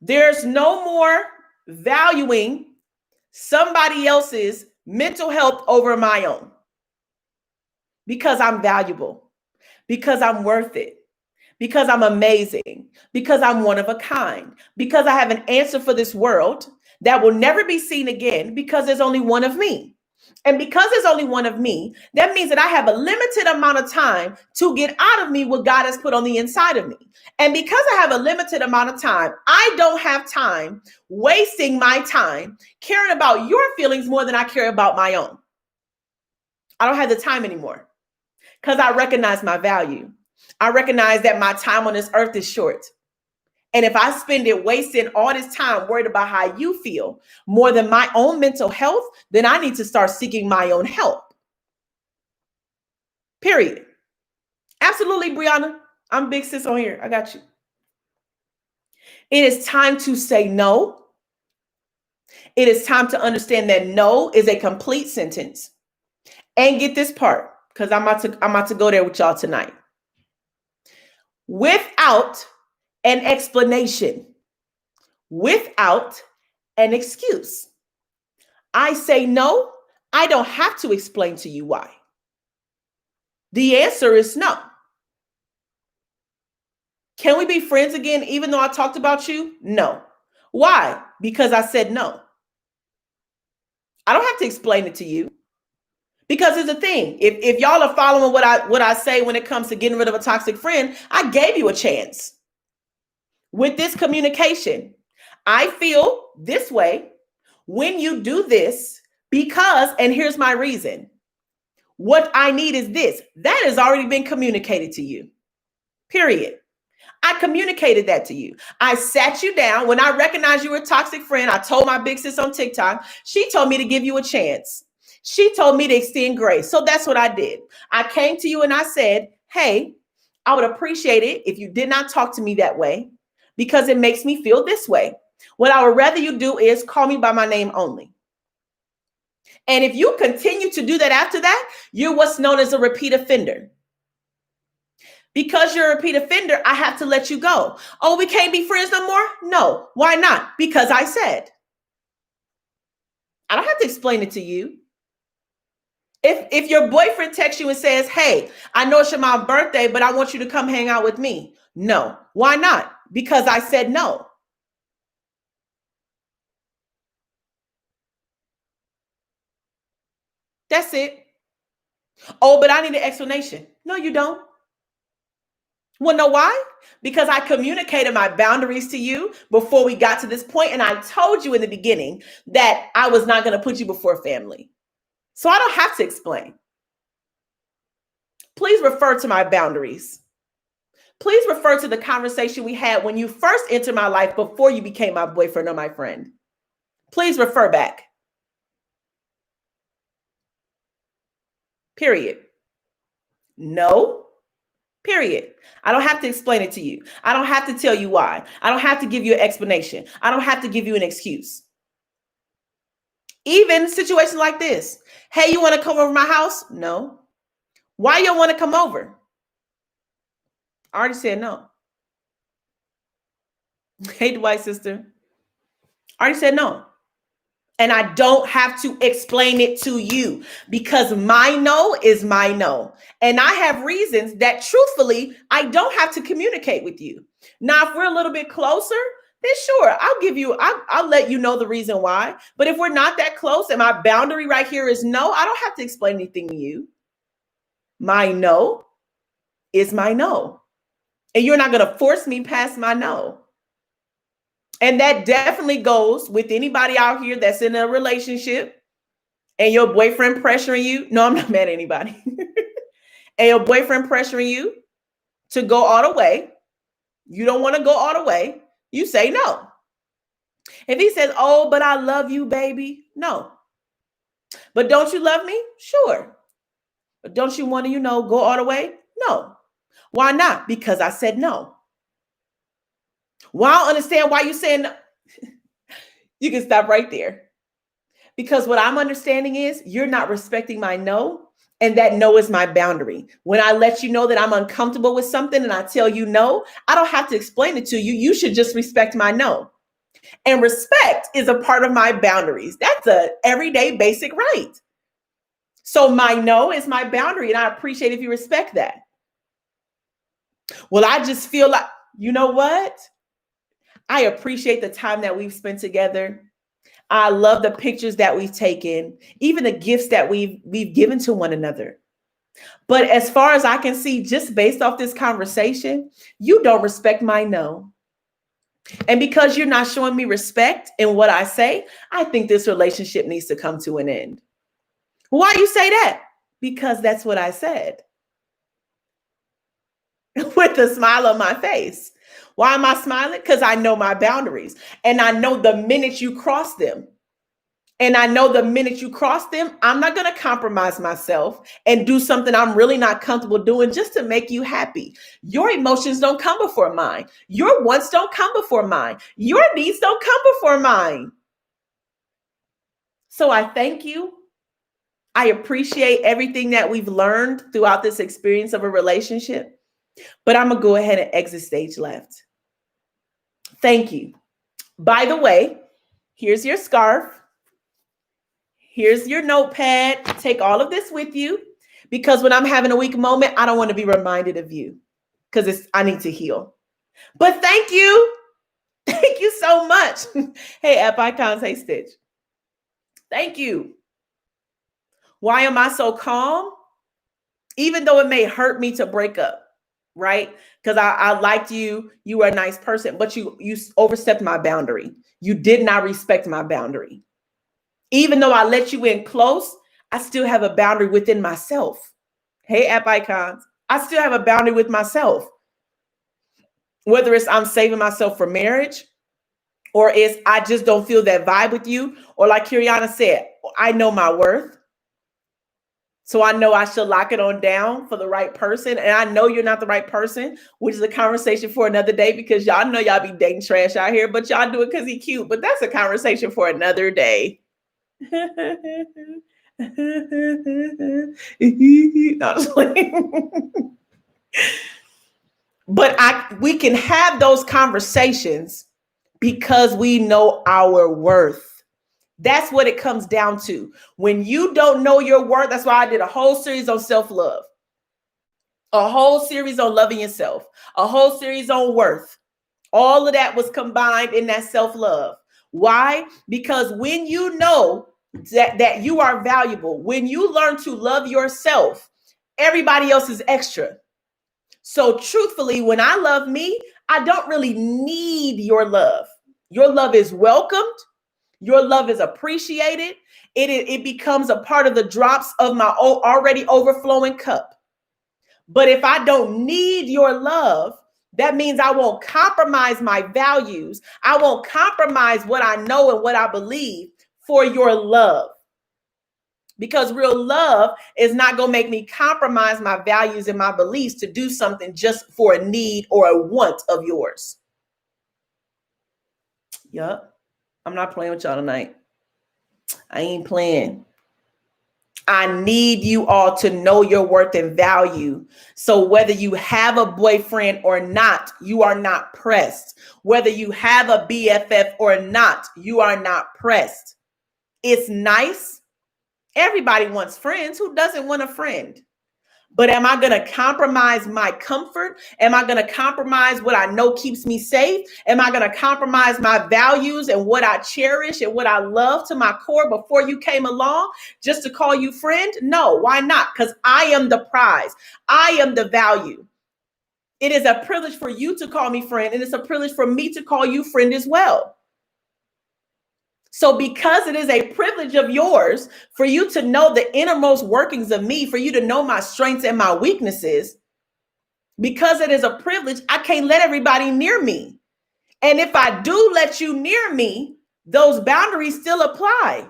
There's no more valuing somebody else's mental health over my own. Because I'm valuable. Because I'm worth it. Because I'm amazing. Because I'm one of a kind. Because I have an answer for this world that will never be seen again, because there's only one of me. And because there's only one of me, that means that I have a limited amount of time to get out of me what God has put on the inside of me. And because I have a limited amount of time, I don't have time wasting my time caring about your feelings more than I care about my own. I don't have the time anymore because I recognize my value. I recognize that my time on this earth is short. And if I spend it wasting all this time worried about how you feel more than my own mental health, then I need to start seeking my own help. Period. Absolutely, Brianna. I'm big sis on here. I got you. It is time to say no. It is time to understand that no is a complete sentence. And get this part, because I'm about to go there with y'all tonight. Without an explanation, without an excuse. I say no, I don't have to explain to you why. The answer is no. Can we be friends again even though I talked about you? No. Why? Because I said no. I don't have to explain it to you. Because it's a thing. If y'all are following what I say when it comes to getting rid of a toxic friend, I gave you a chance. With this communication, I feel this way when you do this because, and here's my reason. What I need is this. That has already been communicated to you. Period. I communicated that to you. I sat you down. When I recognized you were a toxic friend, I told my big sis on TikTok, she told me to give you a chance. She told me to extend grace. So that's what I did. I came to you and I said, hey, I would appreciate it if you did not talk to me that way because it makes me feel this way. What I would rather you do is call me by my name only. And if you continue to do that after that, you're what's known as a repeat offender. Because you're a repeat offender, I have to let you go. Oh, we can't be friends no more? No. Why not? Because I said. I don't have to explain it to you. If your boyfriend texts you and says, hey, I know it's your mom's birthday, but I want you to come hang out with me. No. Why not? Because I said no. That's it. Oh, but I need an explanation. No, you don't. Well, know why? Because I communicated my boundaries to you before we got to this point, and I told you in the beginning that I was not going to put you before family. So I don't have to explain. Please refer to my boundaries. Please refer to the conversation we had when you first entered my life before you became my boyfriend or my friend. Please refer back. Period. No. Period. I don't have to explain it to you. I don't have to tell you why. I don't have to give you an explanation. I don't have to give you an excuse. Even situations like this. Hey, you want to come over my house? No. Why you don't want to come over? I already said no. Hey, Dwight sister. I already said no. And I don't have to explain it to you because my no is my no. And I have reasons that truthfully, I don't have to communicate with you. Now, if we're a little bit closer, then sure, I'll let you know the reason why. But if we're not that close and my boundary right here is no, I don't have to explain anything to you. My no is my no. And you're not going to force me past my no. And that definitely goes with anybody out here that's in a relationship and your boyfriend pressuring you. No, I'm not mad at anybody. And your boyfriend pressuring you to go all the way. You don't want to go all the way. You say no. If he says, oh, but I love you, baby. No. But don't you love me? Sure. But don't you want to, go all the way? No. Why not? Because I said no. Well, I don't understand why you're saying no. You can stop right there. Because what I'm understanding is you're not respecting my no, and that no is my boundary. When I let you know that I'm uncomfortable with something and I tell you no, I don't have to explain it to you. You should just respect my no. And respect is a part of my boundaries. That's a everyday basic right. So my no is my boundary, and I appreciate if you respect that. Well, I just feel like, you know what? I appreciate the time that we've spent together. I love the pictures that we've taken, even the gifts that we've given to one another. But as far as I can see, just based off this conversation, you don't respect my no. And because you're not showing me respect in what I say, I think this relationship needs to come to an end. Why do you say that? Because that's what I said. With a smile on my face. Why am I smiling? Because I know my boundaries. And I know the minute you cross them. And I know the minute you cross them, I'm not going to compromise myself and do something I'm really not comfortable doing just to make you happy. Your emotions don't come before mine. Your wants don't come before mine. Your needs don't come before mine. So I thank you. I appreciate everything that we've learned throughout this experience of a relationship, but I'm going to go ahead and exit stage left. Thank you. By the way, here's your scarf. Here's your notepad. Take all of this with you, because when I'm having a weak moment, I don't want to be reminded of you, because I need to heal. But thank you. Thank you so much. Hey, App Icons. Hey, Stitch. Thank you. Why am I so calm? Even though it may hurt me to break up, right? Because I liked you. You were a nice person, but you overstepped my boundary. You did not respect my boundary. Even though I let you in close, I still have a boundary within myself. Hey, App Icons. I still have a boundary with myself. Whether it's I'm saving myself for marriage, or it's I just don't feel that vibe with you, or like Kiriana said, I know my worth. So I know I should lock it on down for the right person. And I know you're not the right person, which is a conversation for another day, because y'all know y'all be dating trash out here, but y'all do it because he's cute. But that's a conversation for another day. But we can have those conversations because we know our worth. That's what it comes down to. When you don't know your worth, that's why I did a whole series on self-love, a whole series on loving yourself, a whole series on worth. All of that was combined in that self-love. Why? Because when you know that you are valuable, when you learn to love yourself, everybody else is extra. So truthfully, when I love me, I don't really need your love. Your love is welcomed. Your love is appreciated. It becomes a part of the drops of my already overflowing cup. But if I don't need your love, that means I won't compromise my values. I won't compromise what I know and what I believe for your love. Because real love is not going to make me compromise my values and my beliefs to do something just for a need or a want of yours. Yup. I'm not playing with y'all tonight. I ain't playing. I need you all to know your worth and value. So whether you have a boyfriend or not, you are not pressed. Whether you have a BFF or not, you are not pressed. It's nice. Everybody wants friends. Who doesn't want a friend? But am I going to compromise my comfort? Am I going to compromise what I know keeps me safe? Am I going to compromise my values and what I cherish and what I love to my core before you came along just to call you friend? No, why not? Because I am the prize. I am the value. It is a privilege for you to call me friend, and it's a privilege for me to call you friend as well. So because it is a privilege of yours for you to know the innermost workings of me, for you to know my strengths and my weaknesses, because it is a privilege, I can't let everybody near me. And if I do let you near me, those boundaries still apply.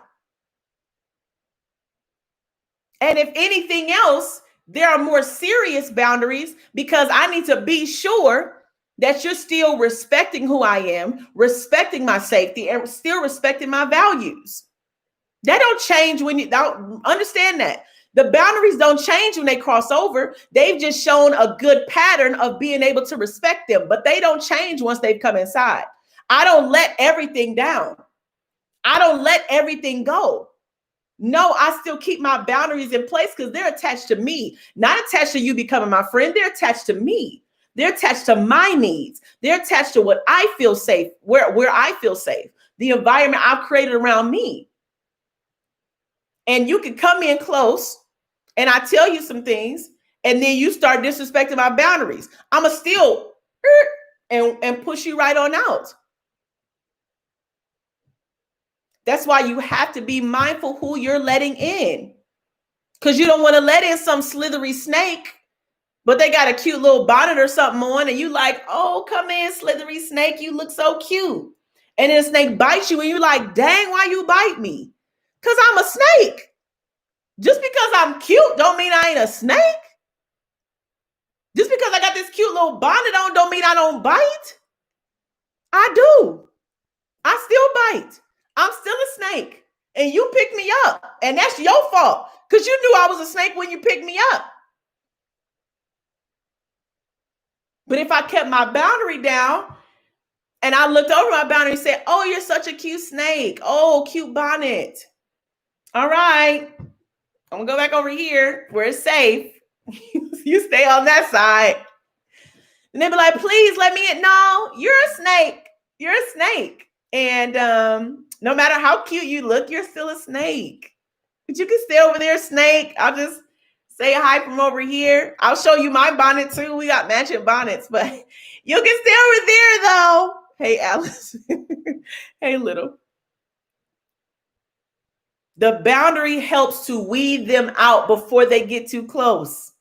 And if anything else, there are more serious boundaries, because I need to be sure that you're still respecting who I am, respecting my safety, and still respecting my values. That don't change when you don't understand that. The boundaries don't change when they cross over. They've just shown a good pattern of being able to respect them, but they don't change once they've come inside. I don't let everything down. I don't let everything go. No, I still keep my boundaries in place because they're attached to me, not attached to you becoming my friend. They're attached to me. They're attached to my needs. They're attached to what I feel safe, where I feel safe, the environment I've created around me. And you can come in close and I tell you some things, and then you start disrespecting my boundaries. I'm going to still and push you right on out. That's why you have to be mindful who you're letting in, because you don't want to let in some slithery snake, but they got a cute little bonnet or something on, and you like, oh, come in, slithery snake, you look so cute. And then the snake bites you, and you're like, dang, why you bite me? Because I'm a snake. Just because I'm cute don't mean I ain't a snake. Just because I got this cute little bonnet on don't mean I don't bite. I do. I still bite. I'm still a snake. And you picked me up. And that's your fault. Because you knew I was a snake when you picked me up. But if I kept my boundary down and I looked over my boundary and said, oh, you're such a cute snake. Oh, cute bonnet. All right. I'm going to go back over here where it's safe. You stay on that side. And they'd be like, please let me in. No, you're a snake. You're a snake. And no matter how cute you look, you're still a snake. But you can stay over there, snake. I'll just say hi from over here. I'll show you my bonnet too. We got matching bonnets, but you can stay over there though. Hey, Allyson. Hey, little. The boundary helps to weed them out before they get too close.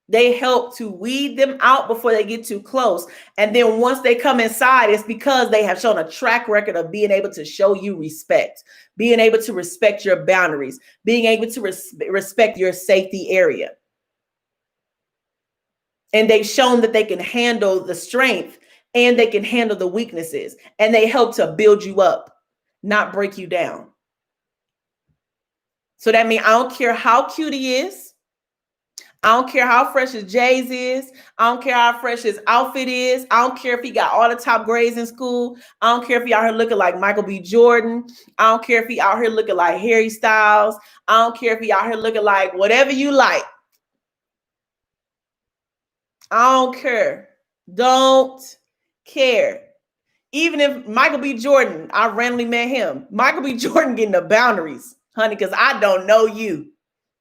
They help to weed them out before they get too close. And then once they come inside, it's because they have shown a track record of being able to show you respect, being able to respect your boundaries, being able to respect your safety area. And they've shown that they can handle the strength and they can handle the weaknesses. And they help to build you up, not break you down. So that means I don't care how cute he is. I don't care how fresh his J's is. I don't care how fresh his outfit is. I don't care if he got all the top grades in school. I don't care if he out here looking like Michael B. Jordan. I don't care if he out here looking like Harry Styles. I don't care if he out here looking like whatever you like. I don't care. Don't care. Even if Michael B. Jordan, I randomly met him. Michael B. Jordan getting the boundaries, honey, because I don't know you.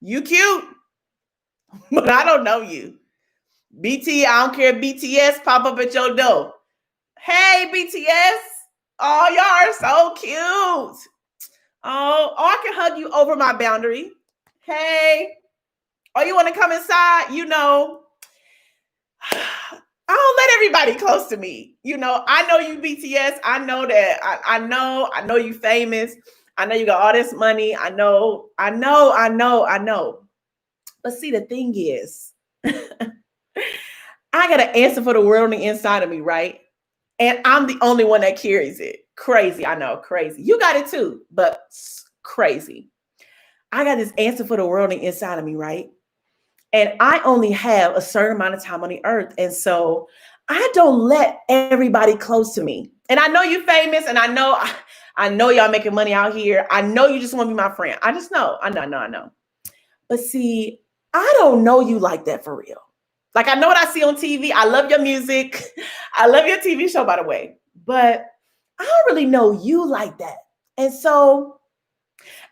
You cute. But I don't know you. BT, I don't care if BTS pop up at your door. Hey, BTS. Oh, y'all are so cute. Oh, I can hug you over my boundary. Hey. Oh, you want to come inside? You know, I don't let everybody close to me. You know, I know you BTS. I know that. I know you famous. I know you got all this money. I know. But see, the thing is, I got to answer for the world on the inside of me, right? And I'm the only one that carries it. Crazy. I know, crazy. You got it too, but crazy. I got this answer for the world on the inside of me, right? And I only have a certain amount of time on the earth. And so I don't let everybody close to me. And I know you're famous, and I know y'all making money out here. I know you just want to be my friend. I just know. I know. But see, I don't know you like that for real. Like, I know what I see on TV. I love your music. I love your TV show, by the way. But I don't really know you like that. And so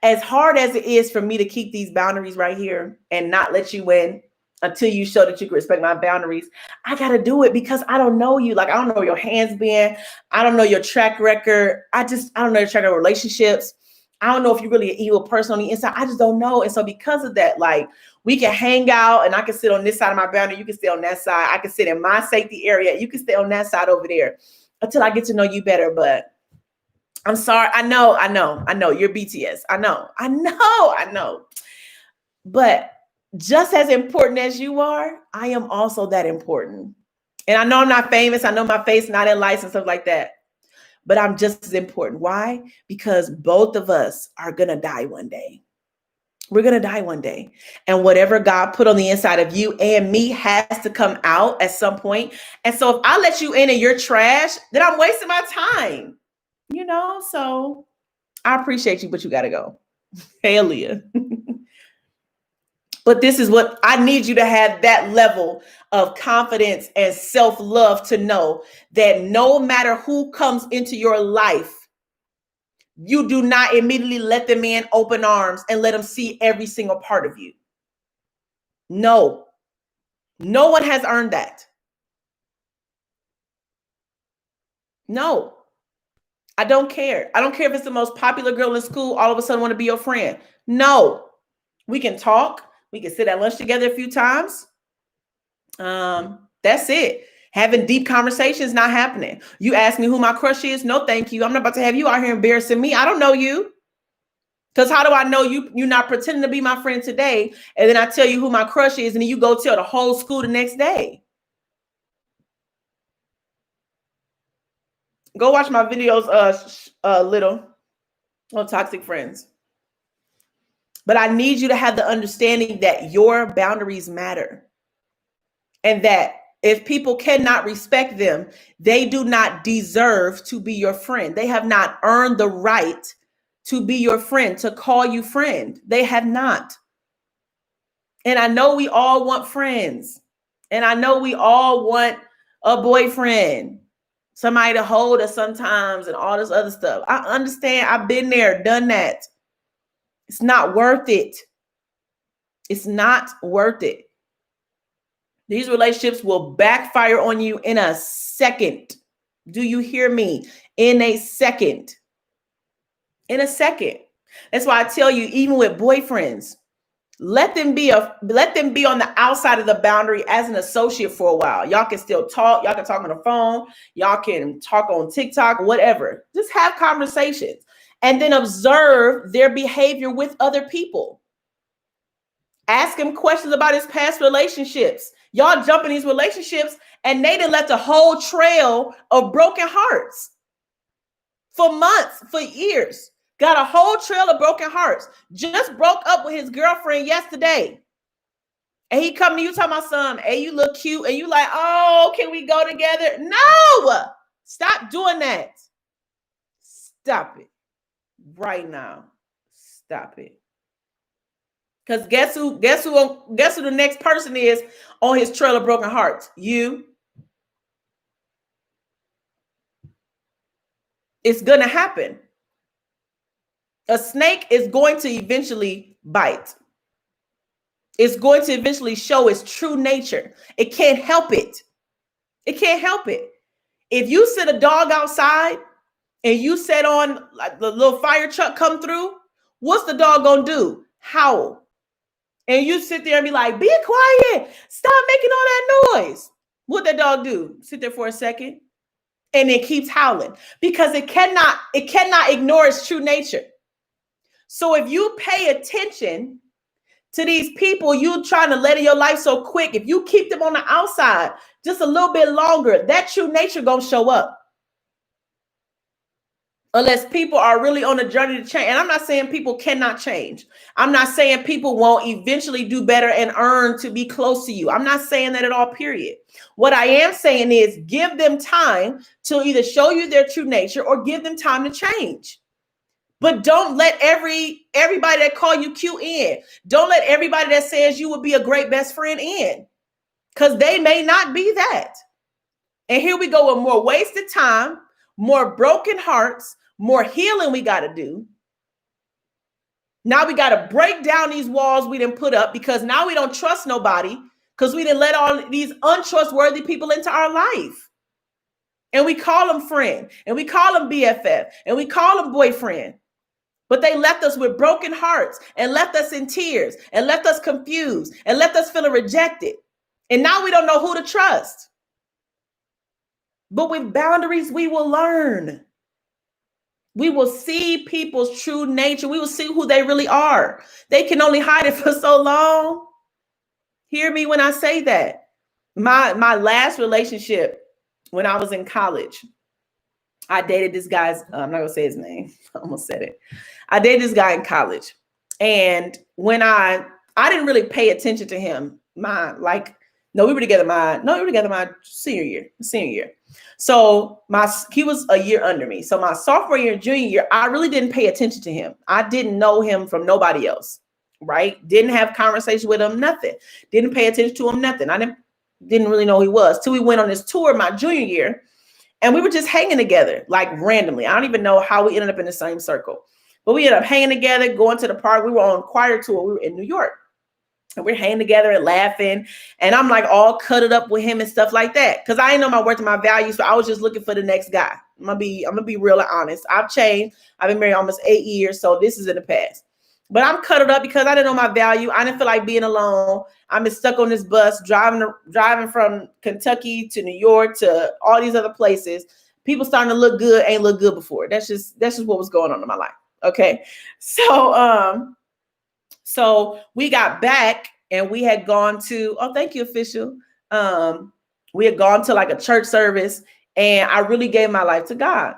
as hard as it is for me to keep these boundaries right here and not let you in until you show that you can respect my boundaries, I got to do it because I don't know you. Like, I don't know your hands been. I don't know your track record. I don't know your track record of relationships. I don't know if you're really an evil person on the inside. I just don't know. And so because of that, like, we can hang out and I can sit on this side of my boundary. You can stay on that side. I can sit in my safety area. You can stay on that side over there until I get to know you better. But I'm sorry. I know. You're BTS. I know. But just as important as you are, I am also that important. And I know I'm not famous. I know my face not in lights and stuff like that. But I'm just as important. Why? Because both of us are going to die one day. We're going to die one day. And whatever God put on the inside of you and me has to come out at some point. And so if I let you in and you're trash, then I'm wasting my time. You know, so I appreciate you, but you got to go. Hey, Aaliyah. But this is what I need you to have, that level of confidence and self-love, to know that no matter who comes into your life, you do not immediately let them in open arms and let them see every single part of you. No one has earned that. No, I don't care. I don't care if it's the most popular girl in school, all of a sudden want to be your friend. No, we can talk. We can sit at lunch together a few times. That's it. Having deep conversations not happening. You ask me who my crush is? No, thank you. I'm not about to have you out here embarrassing me. I don't know you. Because how do I know you're not pretending to be my friend today, and then I tell you who my crush is, and then you go tell the whole school the next day? Go watch my videos, little, on toxic friends. But I need you to have the understanding that your boundaries matter, and that if people cannot respect them, they do not deserve to be your friend. They have not earned the right to be your friend, to call you friend. They have not. And I know we all want friends. And I know we all want a boyfriend, somebody to hold us sometimes, and all this other stuff. I understand. I've been there, done that. It's not worth it. It's not worth it. These relationships will backfire on you in a second. Do you hear me? In a second. In a second. That's why I tell you, even with boyfriends, let them be on the outside of the boundary as an associate for a while. Y'all can still talk. Y'all can talk on the phone. Y'all can talk on TikTok, whatever. Just have conversations and then observe their behavior with other people. Ask him questions about his past relationships. Y'all jump in these relationships and they done left a whole trail of broken hearts for months, for years. Got a whole trail of broken hearts. Just broke up with his girlfriend yesterday. And he come to you talking about something. Hey, you look cute. And you like, oh, can we go together? No. Stop doing that. Stop it. Right now. Stop it. Because guess who the next person is on his trail of broken hearts? You. It's going to happen. A snake is going to eventually bite. It's going to eventually show its true nature. It can't help it. It can't help it. If you set a dog outside and you set on like the little fire truck come through, what's the dog going to do? Howl. And you sit there and be like, be quiet. Stop making all that noise. What that dog do? Sit there for a second and it keeps howling because it cannot ignore its true nature. So if you pay attention to these people you trying to let in your life so quick, if you keep them on the outside just a little bit longer, that true nature gonna show up. Unless people are really on a journey to change. And I'm not saying people cannot change. I'm not saying people won't eventually do better and earn to be close to you. I'm not saying that at all, period. What I am saying is give them time to either show you their true nature or give them time to change. But don't let everybody that call you cute in. Don't let everybody that says you would be a great best friend in. Because they may not be that. And here we go with more wasted time, more broken hearts, more healing we got to do. Now we got to break down these walls we didn't put up because now we don't trust nobody because we didn't let all these untrustworthy people into our life. And we call them friend, and we call them BFF, and we call them boyfriend. But they left us with broken hearts and left us in tears and left us confused and left us feeling rejected. And now we don't know who to trust. But with boundaries, we will learn. We will see people's true nature. We will see who they really are. They can only hide it for so long. Hear me when I say that. My last relationship when I was in college, I dated this guy's, I'm not going to say his name. I almost said it. I dated this guy in college. And when I didn't really pay attention to him. We were together my senior year. So he was a year under me. So my sophomore year, junior year, I really didn't pay attention to him. I didn't know him from nobody else, right? Didn't have conversation with him, nothing. Didn't pay attention to him, nothing. I didn't really know who he was till we went on this tour my junior year. And we were just hanging together, like randomly. I don't even know how we ended up in the same circle. But we ended up hanging together, going to the park. We were on choir tour. We were in New York. And we're hanging together and laughing. And I'm like all cuddled up with him and stuff like that. Because I didn't know my worth and my value. So I was just looking for the next guy. I'm gonna be real and honest. I've changed. I've been married almost 8 years. So this is in the past. But I'm cuddled up because I didn't know my value. I didn't feel like being alone. I'm just stuck on this bus, driving from Kentucky to New York to all these other places. People starting to look good, ain't look good before. That's just what was going on in my life. Okay. So we got back and we had gone to, oh, thank you, official. We had gone to like a church service and I really gave my life to God.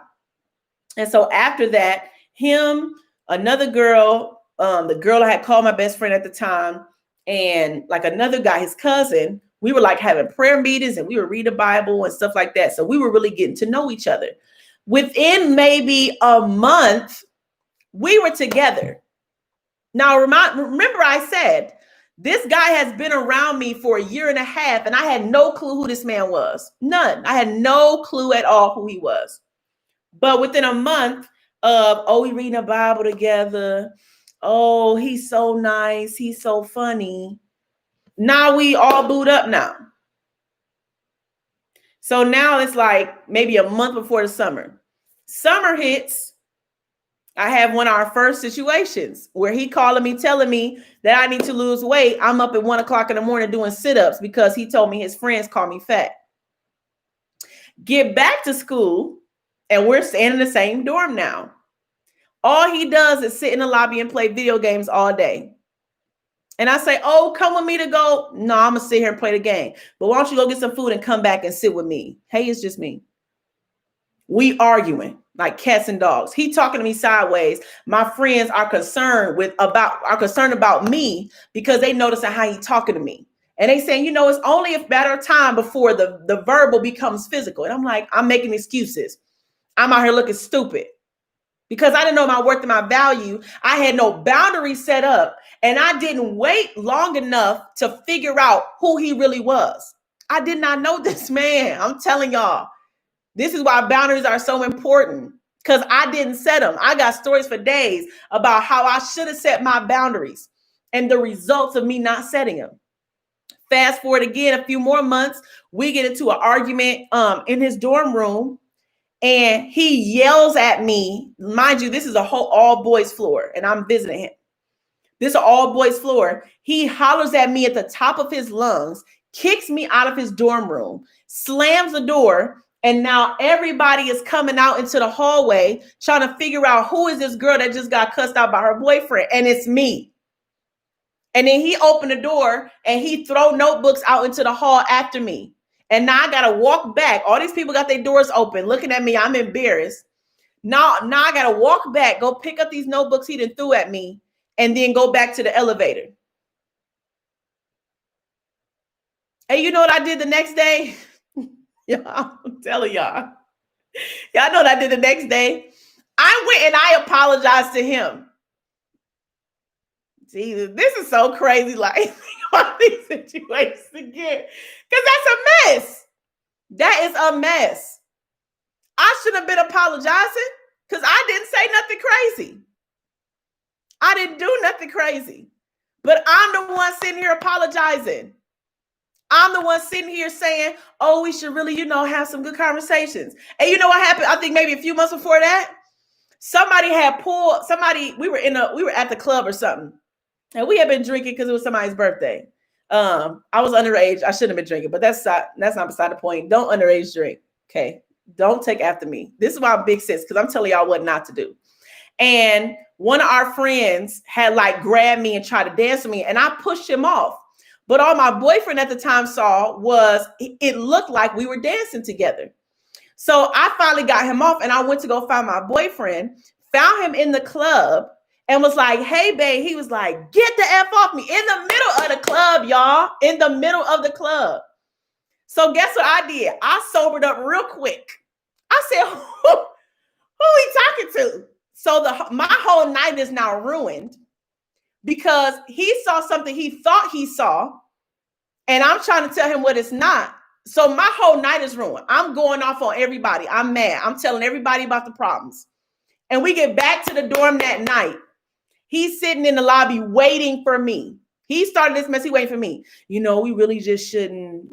And so after that, him, another girl, the girl I had called my best friend at the time, and like another guy, his cousin, we were like having prayer meetings and we were reading the Bible and stuff like that. So we were really getting to know each other. Within maybe a month, we were together. Now, remember I said, this guy has been around me for a year and a half, and I had no clue who this man was. None. I had no clue at all who he was. But within a month of, oh, we reading a Bible together. Oh, he's so nice. He's so funny. Now we all booed up now. So now it's like maybe a month before the summer. Summer hits. I have one of our first situations where he calling me, telling me that I need to lose weight. I'm up at 1 o'clock in the morning doing sit-ups because he told me his friends call me fat. Get back to school and we're staying in the same dorm now. All he does is sit in the lobby and play video games all day. And I say, oh, come with me to go. No, I'm going to sit here and play the game. But why don't you go get some food and come back and sit with me? Hey, it's just me. We arguing like cats and dogs. He talking to me sideways. My friends are concerned about me because they noticing how he talking to me. And they saying, it's only a matter of time before the verbal becomes physical. And I'm like, I'm making excuses. I'm out here looking stupid because I didn't know my worth and my value. I had no boundaries set up and I didn't wait long enough to figure out who he really was. I did not know this man. I'm telling y'all. This is why boundaries are so important because I didn't set them. I got stories for days about how I should have set my boundaries and the results of me not setting them. Fast forward again, a few more months, we get into an argument in his dorm room and he yells at me. Mind you, this is a whole all boys floor and I'm visiting him. This is an all boys floor. He hollers at me at the top of his lungs, kicks me out of his dorm room, slams the door. And now everybody is coming out into the hallway trying to figure out who is this girl that just got cussed out by her boyfriend. And it's me. And then he opened the door and he throw notebooks out into the hall after me. And now I got to walk back. All these people got their doors open looking at me. I'm embarrassed. Now I got to walk back, go pick up these notebooks he done threw at me and then go back to the elevator. And you know what I did the next day? I'm telling y'all. Y'all know what I did the next day? I went and I apologized to him. Jesus, this is so crazy. Like, all these situations again. Because that's a mess. That is a mess. I should have been apologizing because I didn't say nothing crazy. I didn't do nothing crazy. But I'm the one sitting here apologizing. I'm the one sitting here saying, oh, we should really, have some good conversations. And you know what happened? I think maybe a few months before that, we were at the club or something. And we had been drinking because it was somebody's birthday. I was underage. I shouldn't have been drinking, but that's not beside the point. Don't underage drink. Okay. Don't take after me. This is why I'm big sis, because I'm telling y'all what not to do. And one of our friends had like grabbed me and tried to dance with me, and I pushed him off. But all my boyfriend at the time saw was it looked like we were dancing together. So I finally got him off and I went to go find my boyfriend, found him in the club and was like, hey, babe. He was like, get the F off me in the middle of the club, y'all, in the middle of the club. So guess what I did? I sobered up real quick. I said, who he talking to? So my whole night is now ruined because he saw something he thought he saw. And I'm trying to tell him what it's not. So my whole night is ruined. I'm going off on everybody. I'm mad. I'm telling everybody about the problems. And we get back to the dorm that night. He's sitting in the lobby waiting for me. He started this mess. He waiting for me. We really just shouldn't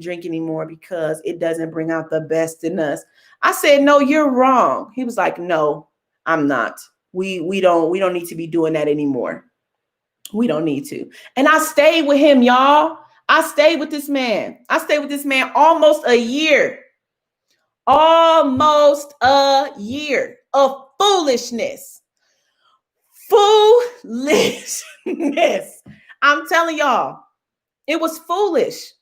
drink anymore because it doesn't bring out the best in us. I said, no, you're wrong. He was like, no, I'm not. We don't need to be doing that anymore. We don't need to. And I stayed with him, y'all. I stayed with this man. Almost a year. Almost a year of foolishness. Foolishness. I'm telling y'all, it was foolish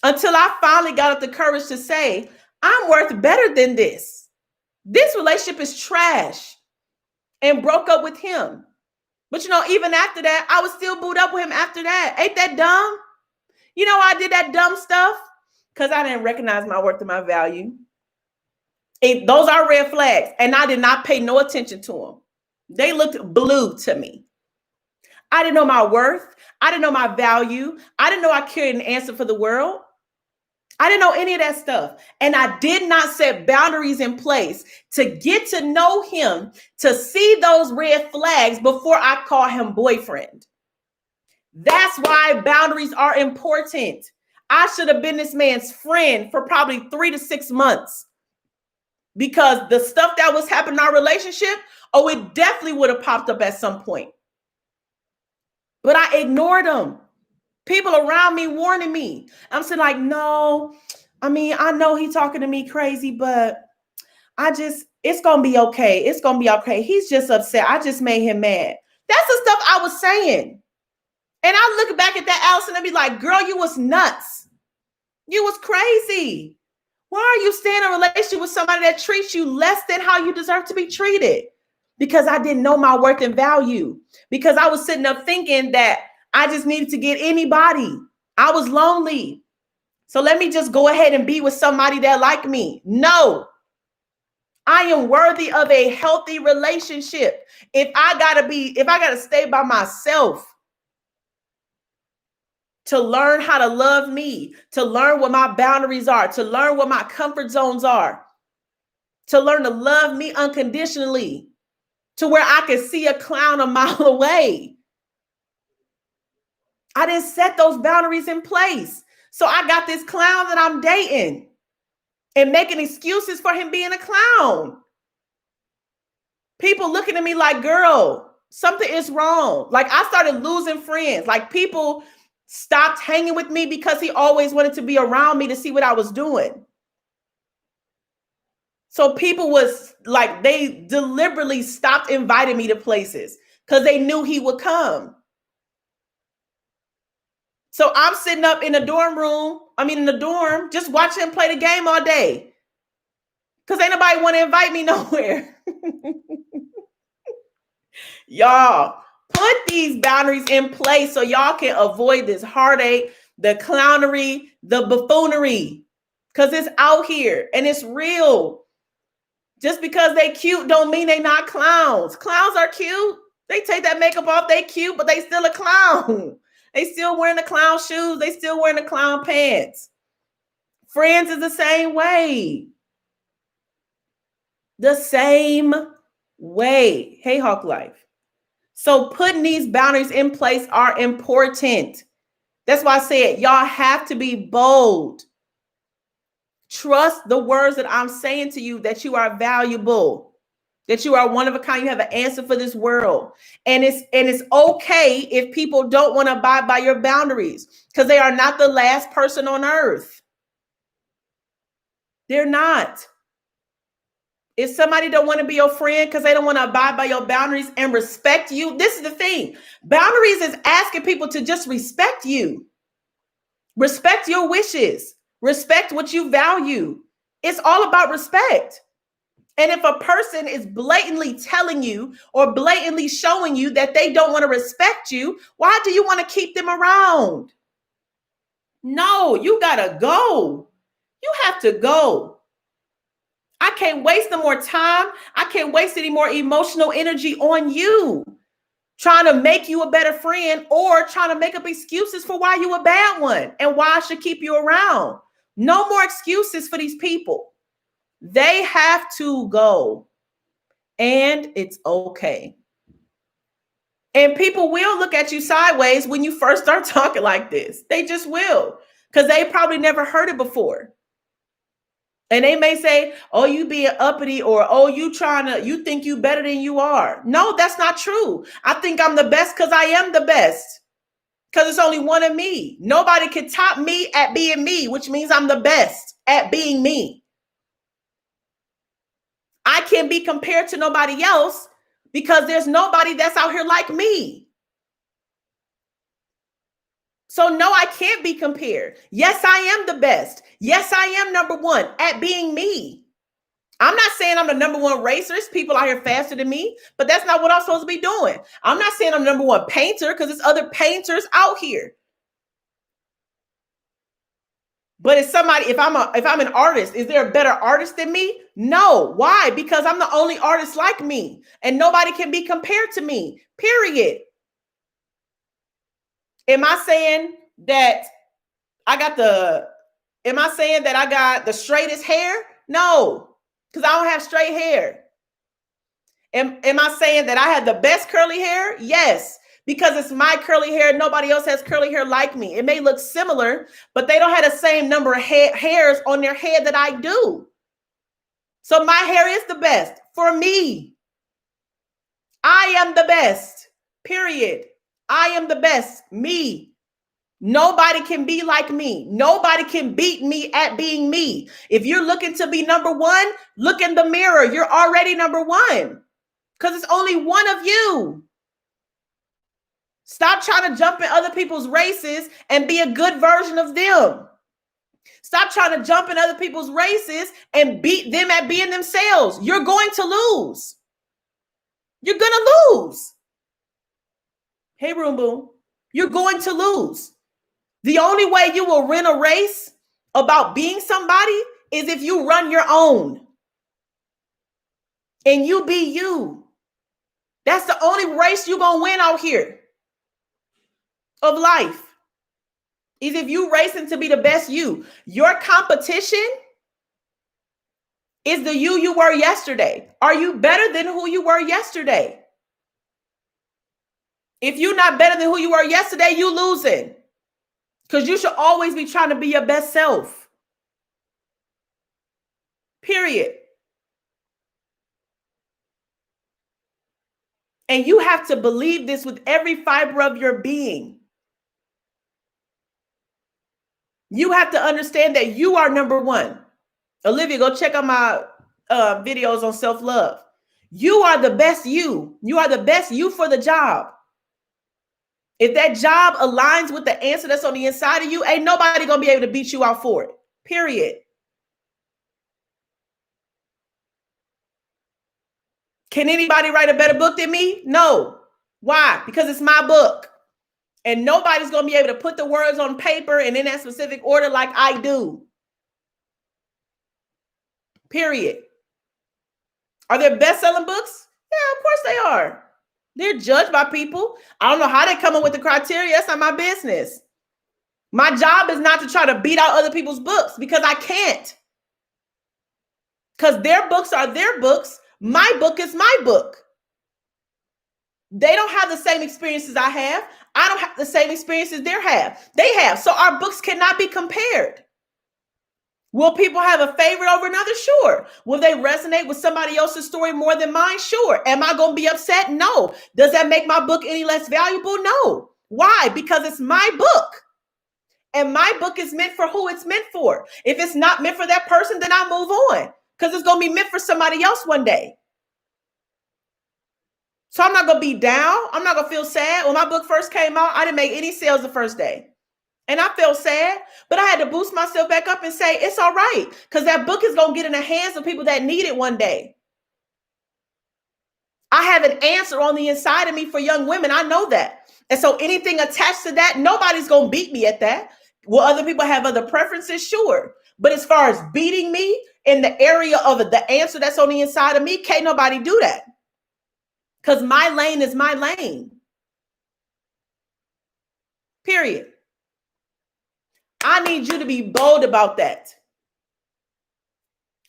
until I finally got up the courage to say, I'm worth better than this. This relationship is trash, and broke up with him. But even after that, I was still booed up with him after that. Ain't that dumb? You know why I did that dumb stuff? Because I didn't recognize my worth and my value. Those are red flags, and I did not pay no attention to them. They looked blue to me. I didn't know my worth. I didn't know my value. I didn't know I carried an answer for the world. I didn't know any of that stuff. And I did not set boundaries in place to get to know him, to see those red flags before I call him boyfriend. That's why boundaries are important. I should have been this man's friend for probably 3 to 6 months, because the stuff that was happening in our relationship, it definitely would have popped up at some point. But I ignored him. People around me warning me. I'm saying like, no, I know he's talking to me crazy, but it's going to be okay. It's going to be okay. He's just upset. I just made him mad. That's the stuff I was saying. And I look back at that, Allyson, and be like, girl, you was nuts. You was crazy. Why are you staying in a relationship with somebody that treats you less than how you deserve to be treated? Because I didn't know my worth and value. Because I was sitting up thinking that I just needed to get anybody. I was lonely. So let me just go ahead and be with somebody that like me. No. I am worthy of a healthy relationship. If I gotta stay by myself to learn how to love me, to learn what my boundaries are, to learn what my comfort zones are, to learn to love me unconditionally, to where I can see a clown a mile away. I didn't set those boundaries in place. So I got this clown that I'm dating and making excuses for him being a clown. People looking at me like, girl, something is wrong. Like, I started losing friends. Like, people stopped hanging with me because he always wanted to be around me to see what I was doing. So people was like, they deliberately stopped inviting me to places because they knew he would come. So I'm sitting up in the dorm, just watching him play the game all day. Because ain't nobody want to invite me nowhere. Y'all, put these boundaries in place so y'all can avoid this heartache, the clownery, the buffoonery. Because it's out here and it's real. Just because they cute don't mean they not clowns. Clowns are cute. They take that makeup off, they cute, but they still a clown. They still wearing the clown shoes. They still wearing the clown pants. Friends is the same way. The same way. Hey, Hawk Life. So putting these boundaries in place are important. That's why I said y'all have to be bold. Trust the words that I'm saying to you, that you are valuable, that you are one of a kind. You have an answer for this world. And it's okay if people don't want to abide by your boundaries, because they are not the last person on earth. They're not. If somebody don't want to be your friend because they don't want to abide by your boundaries and respect you, this is the thing. Boundaries is asking people to just respect you. Respect your wishes. Respect what you value. It's all about respect. And if a person is blatantly telling you or blatantly showing you that they don't want to respect you, why do you want to keep them around? No, you gotta go. You have to go. I can't waste no more time. I can't waste any more emotional energy on you trying to make you a better friend or trying to make up excuses for why you a bad one and why I should keep you around. No more excuses for these people. They have to go, and it's okay. And people will look at you sideways when you first start talking like this. They just will, because they probably never heard it before. And they may say, oh, you being uppity, or, oh, you think you better than you are. No, that's not true. I think I'm the best because I am the best. Because it's only one of me. Nobody can top me at being me, which means I'm the best at being me. I can't be compared to nobody else because there's nobody that's out here like me. So no, I can't be compared. Yes, I am the best. Yes, I am number one at being me. I'm not saying I'm the number one racer. There's people out here faster than me, but that's not what I'm supposed to be doing. I'm not saying I'm number one painter because there's other painters out here. But if I'm an artist, is there a better artist than me? No. Why? Because I'm the only artist like me, and nobody can be compared to me. Period. Am I saying that I got the straightest hair? No, because I don't have straight hair. Am I saying that I have the best curly hair? Yes, because it's my curly hair. Nobody else has curly hair like me. It may look similar, but they don't have the same number of hairs on their head that I do. So my hair is the best for me. I am the best, period. I am the best, me. Nobody can be like me. Nobody can beat me at being me. If you're looking to be number one, look in the mirror. You're already number one because it's only one of you. Stop trying to jump in other people's races and be a good version of them. Stop trying to jump in other people's races and beat them at being themselves. You're going to lose. You're going to lose. Hey, Room Boom, you're going to lose. The only way you will win a race about being somebody is if you run your own and you be you. That's the only race you're going to win out here of life, is if you racing to be the best you. Your competition is the you were yesterday. Are you better than who you were yesterday? If you're not better than who you were yesterday, you losing. Because you should always be trying to be your best self. Period. And you have to believe this with every fiber of your being. You have to understand that you are number one. Olivia, go check out my videos on self-love. You are the best you. You are the best you for the job. If that job aligns with the answer that's on the inside of you, ain't nobody going to be able to beat you out for it. Period. Can anybody write a better book than me? No. Why? Because it's my book. And nobody's going to be able to put the words on paper and in that specific order like I do. Period. Are there best-selling books? Yeah, of course they are. They're judged by people. I don't know how they come up with the criteria. That's not my business. My job is not to try to beat out other people's books because I can't. Because their books are their books. My book is my book. They don't have the same experiences I have. I don't have the same experiences they have. So our books cannot be compared. Will people have a favorite over another? Sure. Will they resonate with somebody else's story more than mine? Sure. Am I going to be upset? No. Does that make my book any less valuable? No. Why? Because it's my book. And my book is meant for who it's meant for. If it's not meant for that person, then I'll move on. Because it's going to be meant for somebody else one day. So I'm not going to be down. I'm not going to feel sad. When my book first came out, I didn't make any sales the first day. And I felt sad, but I had to boost myself back up and say, it's all right. Because that book is going to get in the hands of people that need it one day. I have an answer on the inside of me for young women. I know that. And so anything attached to that, nobody's going to beat me at that. Will other people have other preferences? Sure. But as far as beating me in the area of the answer that's on the inside of me, can't nobody do that. Because my lane is my lane. Period. I need you to be bold about that.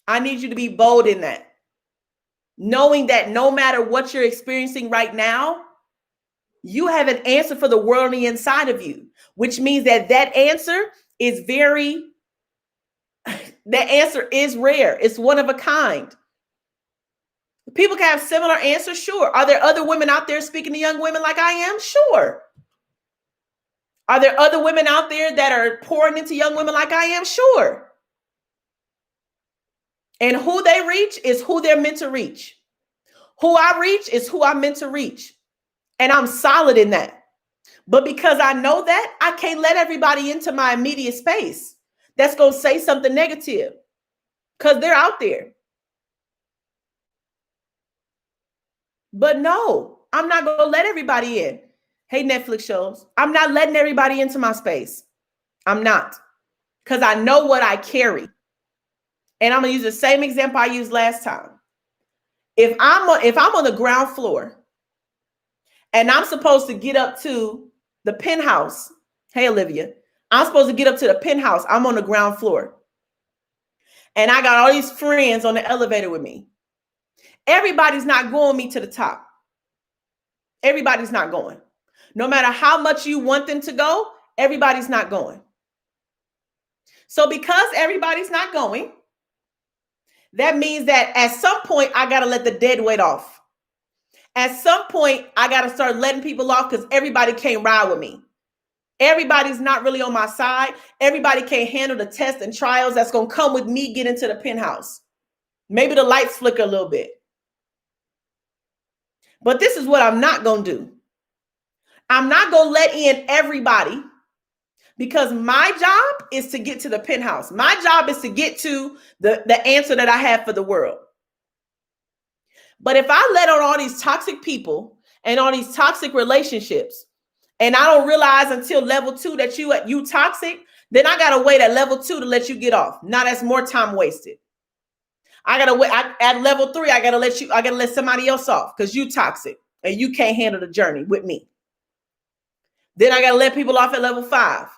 I need you to be bold in that. Knowing that no matter what you're experiencing right now, you have an answer for the world on the inside of you, which means that answer is that answer is rare. It's one of a kind. People can have similar answers. Sure. Are there other women out there speaking to young women like I am? Sure. Are there other women out there that are pouring into young women like I am? Sure. And who they reach is who they're meant to reach. Who I reach is who I'm meant to reach. And I'm solid in that. But because I know that, I can't let everybody into my immediate space that's going to say something negative because they're out there. But no, I'm not going to let everybody in. Hey, Netflix shows, I'm not letting everybody into my space. I'm not, because I know what I carry. And I'm going to use the same example I used last time. If I'm on the ground floor and I'm supposed to get up to the penthouse, hey, Olivia, I'm supposed to get up to the penthouse. I'm on the ground floor. And I got all these friends on the elevator with me. Everybody's not going me to the top. Everybody's not going. No matter how much you want them to go, everybody's not going. So because everybody's not going, that means that at some point, I got to let the dead weight off. At some point, I got to start letting people off because everybody can't ride with me. Everybody's not really on my side. Everybody can't handle the tests and trials that's going to come with me getting to the penthouse. Maybe the lights flicker a little bit. But this is what I'm not going to do. I'm not going to let in everybody because my job is to get to the penthouse. My job is to get to the answer that I have for the world. But if I let on all these toxic people and all these toxic relationships, and I don't realize until level 2 that you toxic, then I got to wait at level 2 to let you get off. Now that's more time wasted. I got to wait at level 3. I got to let somebody else off because you toxic and you can't handle the journey with me. Then I got to let people off at level 5.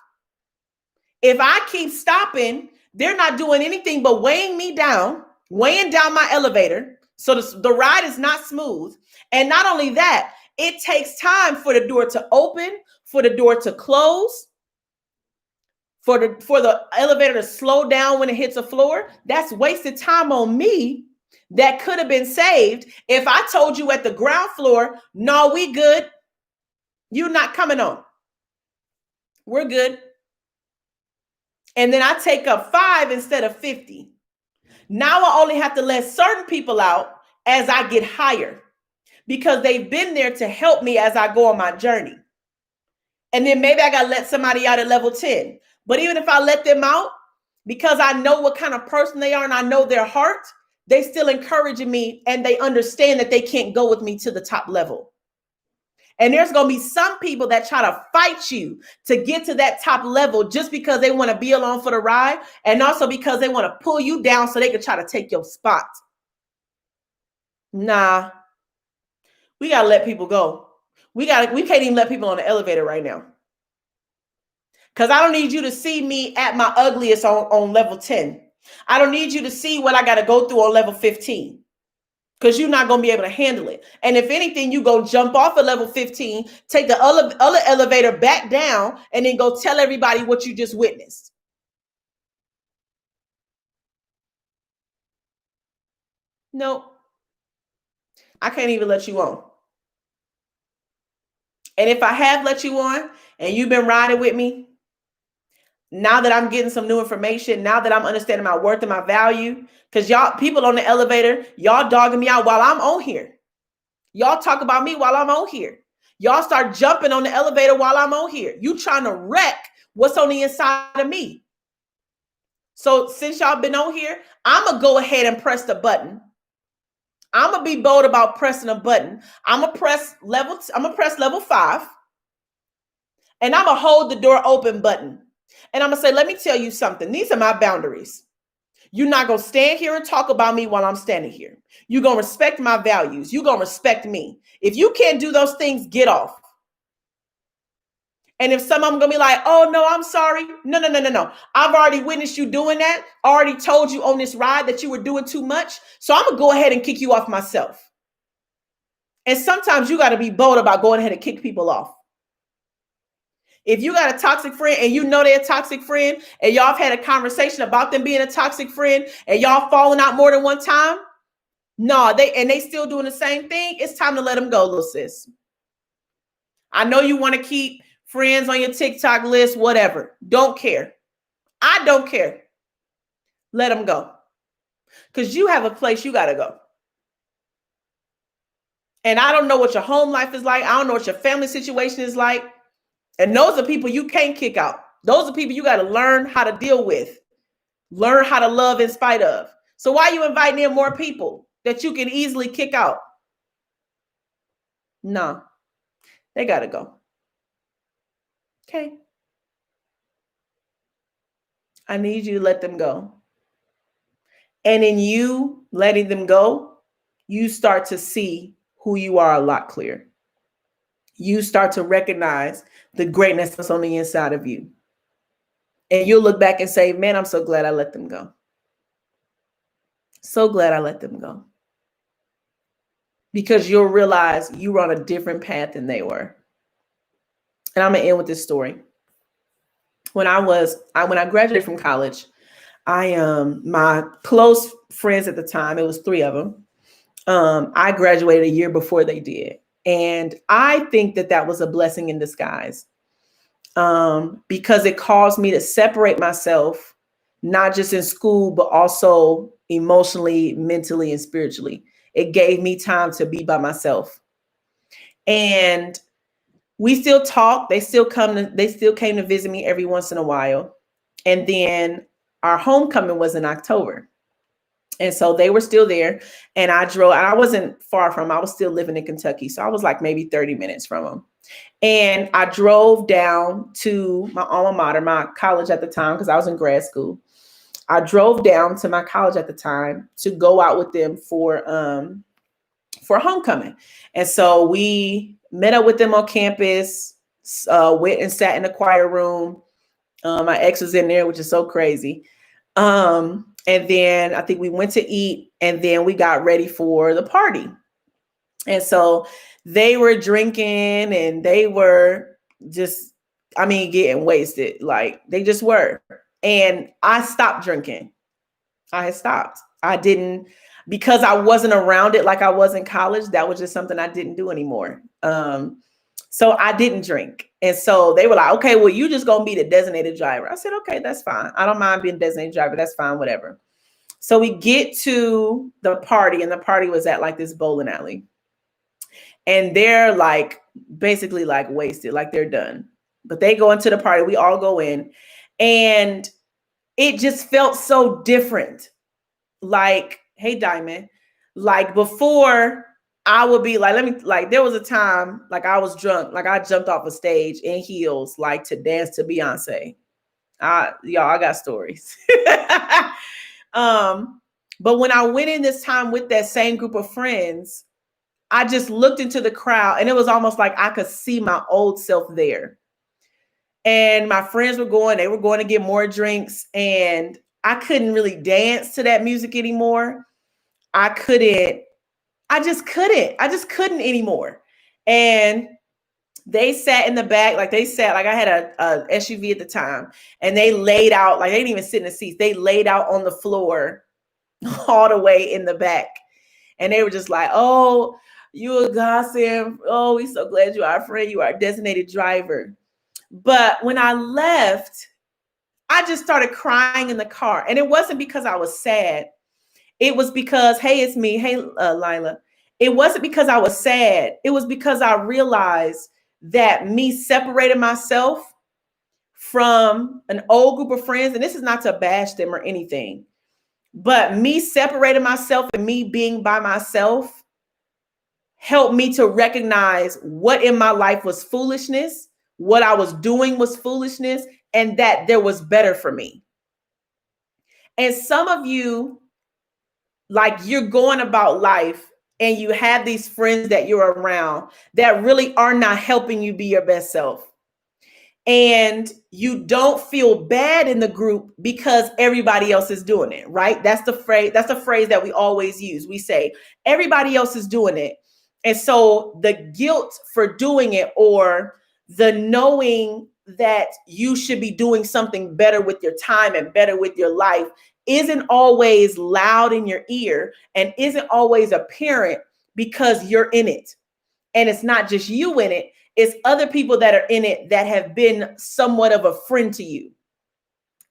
If I keep stopping, they're not doing anything but weighing down my elevator. So the ride is not smooth. And not only that, it takes time for the door to open, for the door to close, for the elevator to slow down when it hits a floor. That's wasted time on me that could have been saved if I told you at the ground floor, no, we good. You're not coming on. We're good. And then I take up 5 instead of 50. Now I only have to let certain people out as I get higher because they've been there to help me as I go on my journey. And then maybe I got to let somebody out at level 10. But even if I let them out, because I know what kind of person they are and I know their heart, they still encouraging me and they understand that they can't go with me to the top level. And there's going to be some people that try to fight you to get to that top level just because they want to be along for the ride and also because they want to pull you down so they can try to take your spot. Nah, we got to let people go. We can't even let people on the elevator right now. Because I don't need you to see me at my ugliest on level 10. I don't need you to see what I got to go through on level 15. Because you're not going to be able to handle it. And if anything, you go jump off at level 15, take the other elevator back down, and then go tell everybody what you just witnessed. No, I can't even let you on. And if I have let you on and you've been riding with me, now that I'm getting some new information, now that I'm understanding my worth and my value, because y'all people on the elevator, y'all dogging me out while I'm on here. Y'all talk about me while I'm on here. Y'all start jumping on the elevator while I'm on here. You trying to wreck what's on the inside of me. So since y'all been on here, I'm going to go ahead and press the button. I'm going to be bold about pressing a button. I'm going to press level 5. And I'm going to hold the door open button. And I'm going to say, let me tell you something. These are my boundaries. You're not going to stand here and talk about me while I'm standing here. You're going to respect my values. You're going to respect me. If you can't do those things, get off. And if some of them going to be like, oh, no, I'm sorry. No. I've already witnessed you doing that. I already told you on this ride that you were doing too much. So I'm going to go ahead and kick you off myself. And sometimes you got to be bold about going ahead and kick people off. If you got a toxic friend and you know they're a toxic friend and y'all have had a conversation about them being a toxic friend and y'all falling out more than one time, no, they still doing the same thing, it's time to let them go, Lil Sis. I know you want to keep friends on your TikTok list, whatever. Don't care. I don't care. Let them go. Because you have a place you got to go. And I don't know what your home life is like. I don't know what your family situation is like. And those are people you can't kick out. Those are people you got to learn how to deal with, learn how to love in spite of. So why are you inviting in more people that you can easily kick out? No, they got to go. Okay. I need you to let them go. And in you letting them go, you start to see who you are a lot clearer. You start to recognize the greatness that's on the inside of you. And you'll look back and say, man, I'm so glad I let them go. So glad I let them go. Because you'll realize you were on a different path than they were. And I'm going to end with this story. When I graduated from college, my close friends at the time, it was 3 of them. I graduated a year before they did. And I think that was a blessing in disguise, because it caused me to separate myself, not just in school, but also emotionally, mentally, and spiritually. It gave me time to be by myself. And we still talk. They still came to visit me every once in a while. And then our homecoming was in October. And so they were still there, and I drove, and I wasn't far from them. I was still living in Kentucky. So I was like maybe 30 minutes from them. And I drove down to my alma mater, my college at the time, because I was in grad school. I drove down to my college at the time to go out with them for homecoming. And so we met up with them on campus, went and sat in the choir room. My ex was in there, which is so crazy. And then I think we went to eat, and then we got ready for the party. And so they were drinking, and they were just, getting wasted. Like they just were. And I stopped drinking. I had stopped. I didn't, because I wasn't around it like I was in college. That was just something I didn't do anymore. So I didn't drink. And so they were like, okay, well, you just gonna be the designated driver. I said, okay, that's fine. I don't mind being designated driver. That's fine, whatever. So we get to the party, and the party was at like this bowling alley. And they're like, basically like wasted, like they're done. But they go into the party, we all go in, and it just felt so different. Like, hey, Diamond, like before, I would be like, there was a time like I was drunk, like I jumped off a stage in heels, like to dance to Beyonce. I got stories. But when I went in this time with that same group of friends, I just looked into the crowd, and it was almost like I could see my old self there. And my friends they were going to get more drinks, and I couldn't really dance to that music anymore. I just couldn't anymore. And they sat in the back, like I had a SUV at the time, and they laid out, like they didn't even sit in the seats. They laid out on the floor all the way in the back. And they were just like, oh, you a gossip. Oh, we so glad you are our friend. You are a designated driver. But when I left, I just started crying in the car. And it wasn't because I was sad. It was because, hey, it's me. Hey, Lila. It wasn't because I was sad. It was because I realized that me separating myself from an old group of friends, and this is not to bash them or anything, but me separating myself and me being by myself helped me to recognize what in my life was foolishness, what I was doing was foolishness, and that there was better for me. And some of you, like you're going about life and you have these friends that you're around that really are not helping you be your best self. And you don't feel bad in the group because everybody else is doing it, right? That's the phrase that we always use. We say, everybody else is doing it. And so the guilt for doing it, or the knowing that you should be doing something better with your time and better with your life, isn't always loud in your ear and isn't always apparent because you're in it. And it's not just you in it, it's other people that are in it that have been somewhat of a friend to you.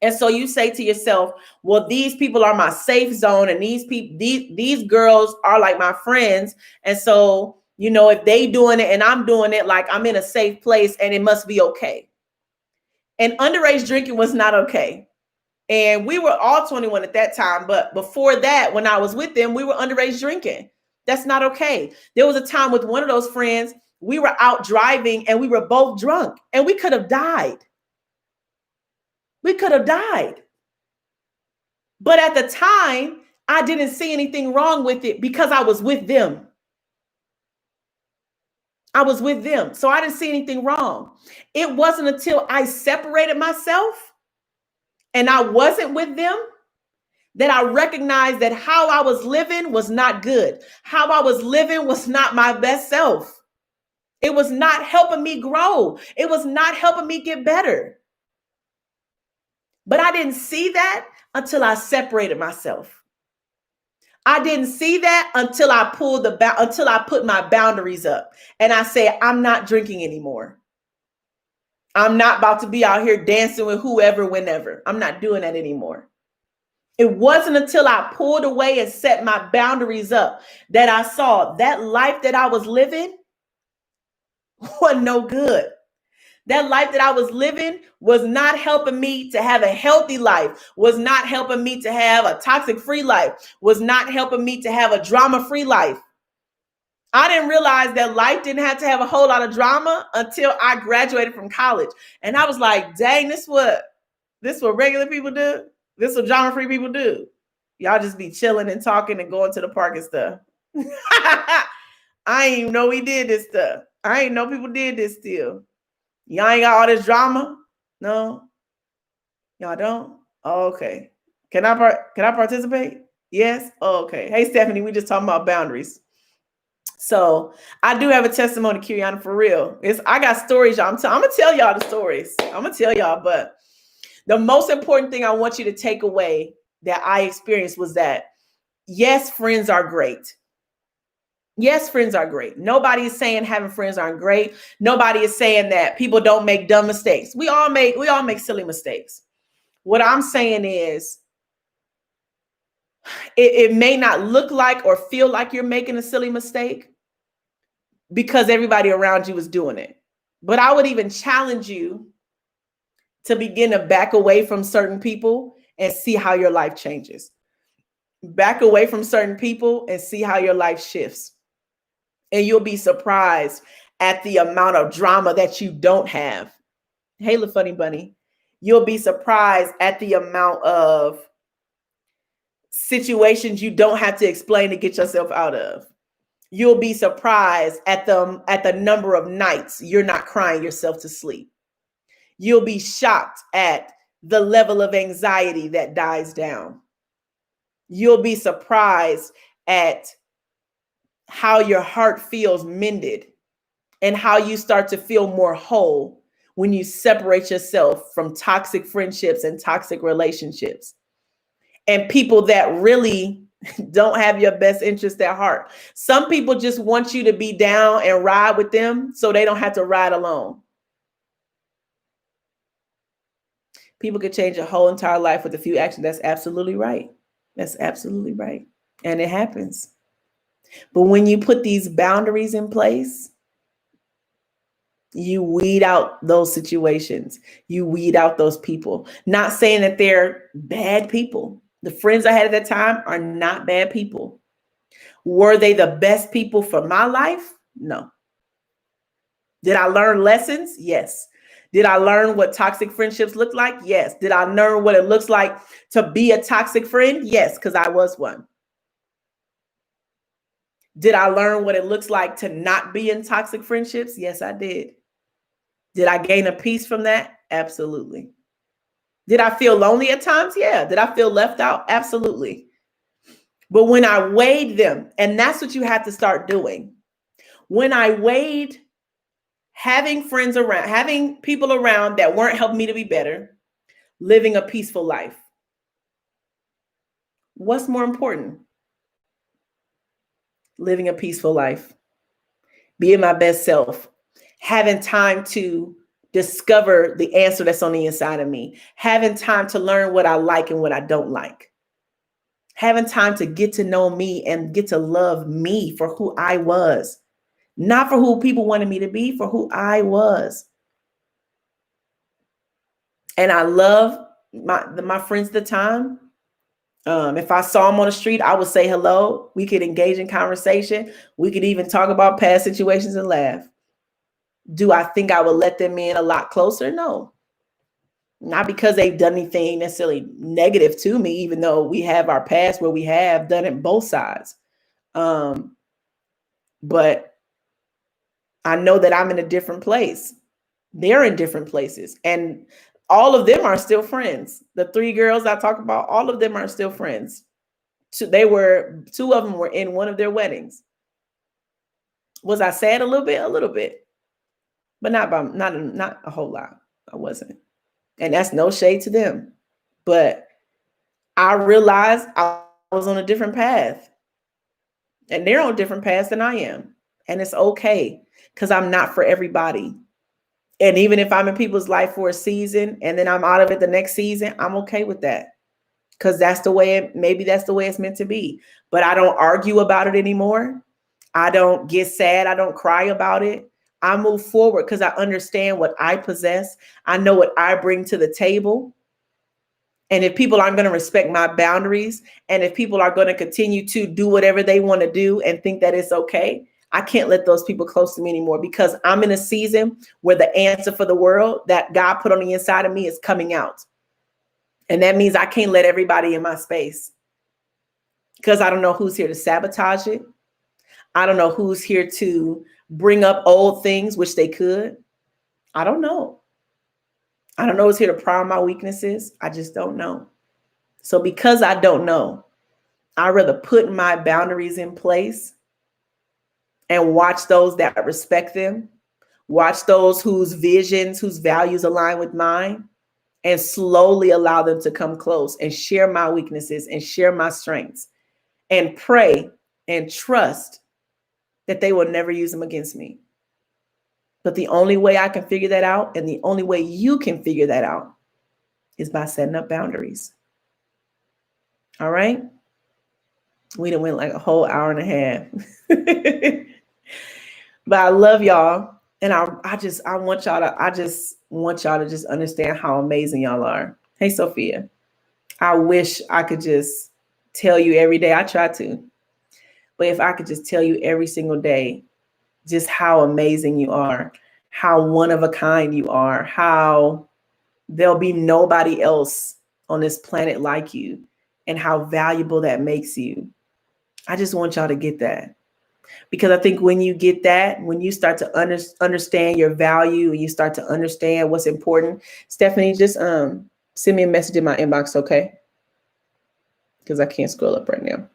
And so you say to yourself, well, these people are my safe zone, and these girls are like my friends. And so You know, if they doing it and I'm doing it, like I'm in a safe place and it must be okay. And underage drinking was not okay. And we were all 21 at that time. But before that, when I was with them, we were underage drinking. That's not okay. There was a time with one of those friends, we were out driving and we were both drunk and we could have died. We could have died. But at the time, I didn't see anything wrong with it because I was with them. I was with them. So I didn't see anything wrong. It wasn't until I separated myself and I wasn't with them that I recognized that how I was living was not good. How I was living was not my best self. It was not helping me grow. It was not helping me get better. But I didn't see that until I separated myself. I didn't see that until I until I put my boundaries up and I said, I'm not drinking anymore. I'm not about to be out here dancing with whoever, whenever. I'm not doing that anymore. It wasn't until I pulled away and set my boundaries up that I saw that life that I was living was no good. That life that I was living was not helping me to have a healthy life, was not helping me to have a toxic-free life, was not helping me to have a drama-free life. I didn't realize that life didn't have to have a whole lot of drama until I graduated from college. And I was like, dang, this what regular people do? This what drama-free people do? Y'all just be chilling and talking and going to the park and stuff. I didn't even know we did this stuff. I didn't know people did this still. Y'all ain't got all this drama? No? Y'all don't? Oh, okay. Can I participate? Yes? Oh, okay. Hey, Stephanie, we just talking about boundaries. So I do have a testimony, Kiriana, for real. I got stories, y'all. I'm going to tell y'all the stories. I'm going to tell y'all, but the most important thing I want you to take away that I experienced was that, yes, friends are great. Yes, friends are great. Nobody is saying having friends aren't great. Nobody is saying that people don't make dumb mistakes. We all make silly mistakes. What I'm saying is it may not look like or feel like you're making a silly mistake because everybody around you is doing it. But I would even challenge you to begin to back away from certain people and see how your life changes. Back away from certain people and see how your life shifts. And you'll be surprised at the amount of drama that you don't have. Hey, little funny bunny. You'll be surprised at the amount of situations you don't have to explain to get yourself out of. You'll be surprised at the number of nights you're not crying yourself to sleep. You'll be shocked at the level of anxiety that dies down. You'll be surprised at how your heart feels mended and how you start to feel more whole when you separate yourself from toxic friendships and toxic relationships and people that really don't have your best interest at heart. Some people just want you to be down and ride with them so they don't have to ride alone. People could change a whole entire life with a few actions. That's absolutely right. That's absolutely right. And it happens. But when you put these boundaries in place, you weed out those situations. You weed out those people. Not saying that they're bad people. The friends I had at that time are not bad people. Were they the best people for my life? No. Did I learn lessons? Yes. Did I learn what toxic friendships look like? Yes. Did I learn what it looks like to be a toxic friend? Yes, because I was one. Did I learn what it looks like to not be in toxic friendships? Yes, I did. Did I gain a peace from that? Absolutely. Did I feel lonely at times? Yeah. Did I feel left out? Absolutely. But when I weighed them, and that's what you have to start doing. When I weighed having friends around, having people around that weren't helping me to be better, living a peaceful life. What's more important? Living a peaceful life, being my best self, having time to discover the answer that's on the inside of me, having time to learn what I like and what I don't like, having time to get to know me and get to love me for who I was, Not for who people wanted me to be, for who I was. And I love my friends at the time. If I saw them on the street, I would say hello. We could engage in conversation. We could even talk about past situations and laugh. Do I think I would let them in a lot closer? No. Not because they've done anything necessarily negative to me, even though we have our past where we have done it both sides. But I know that I'm in a different place. They're in different places. And all of them are still friends. The 3 girls I talk about, all of them are still friends. 2 of them were in one of their weddings. Was I sad a little bit? A little bit. But not a whole lot. I wasn't. And that's no shade to them. But I realized I was on a different path. And they're on different paths than I am. And it's okay, because I'm not for everybody. And even if I'm in people's life for a season and then I'm out of it the next season, I'm okay with that. Because maybe that's the way it's meant to be. But I don't argue about it anymore. I don't get sad. I don't cry about it. I move forward because I understand what I possess. I know what I bring to the table. And if people aren't going to respect my boundaries, and if people are going to continue to do whatever they want to do and think that it's okay, I can't let those people close to me anymore, because I'm in a season where the answer for the world that God put on the inside of me is coming out. And that means I can't let everybody in my space, because I don't know who's here to sabotage it. I don't know who's here to bring up old things, which they could. I don't know. I don't know who's here to pry on my weaknesses. I just don't know. So because I don't know, I'd rather put my boundaries in place and watch those that respect them, watch those whose visions, whose values align with mine, and slowly allow them to come close and share my weaknesses and share my strengths, and pray and trust that they will never use them against me. But the only way I can figure that out, and the only way you can figure that out, is by setting up boundaries. All right? We done went like a whole hour and a half. But I love y'all. And I just want y'all to just understand how amazing y'all are. Hey, Sophia. I wish I could just tell you every day. I try to. But if I could just tell you every single day just how amazing you are, how one of a kind you are, how there'll be nobody else on this planet like you, and how valuable that makes you. I just want y'all to get that. Because I think when you get that, when you start to understand your value, and you start to understand what's important, Stephanie, just send me a message in my inbox, okay? Because I can't scroll up right now.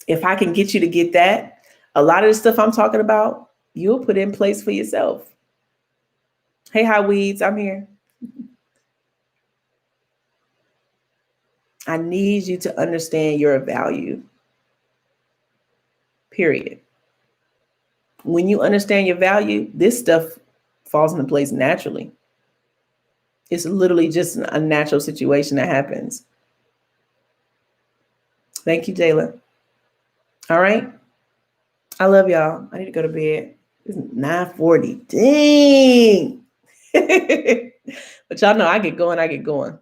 If I can get you to get that, a lot of the stuff I'm talking about, you'll put in place for yourself. Hey, High Weeds, I'm here. I need you to understand your value. Period. When you understand your value, this stuff falls into place naturally. It's literally just a natural situation that happens. Thank you, Jayla. All right. I love y'all. I need to go to bed. It's 9:40. Dang. But y'all know I get going.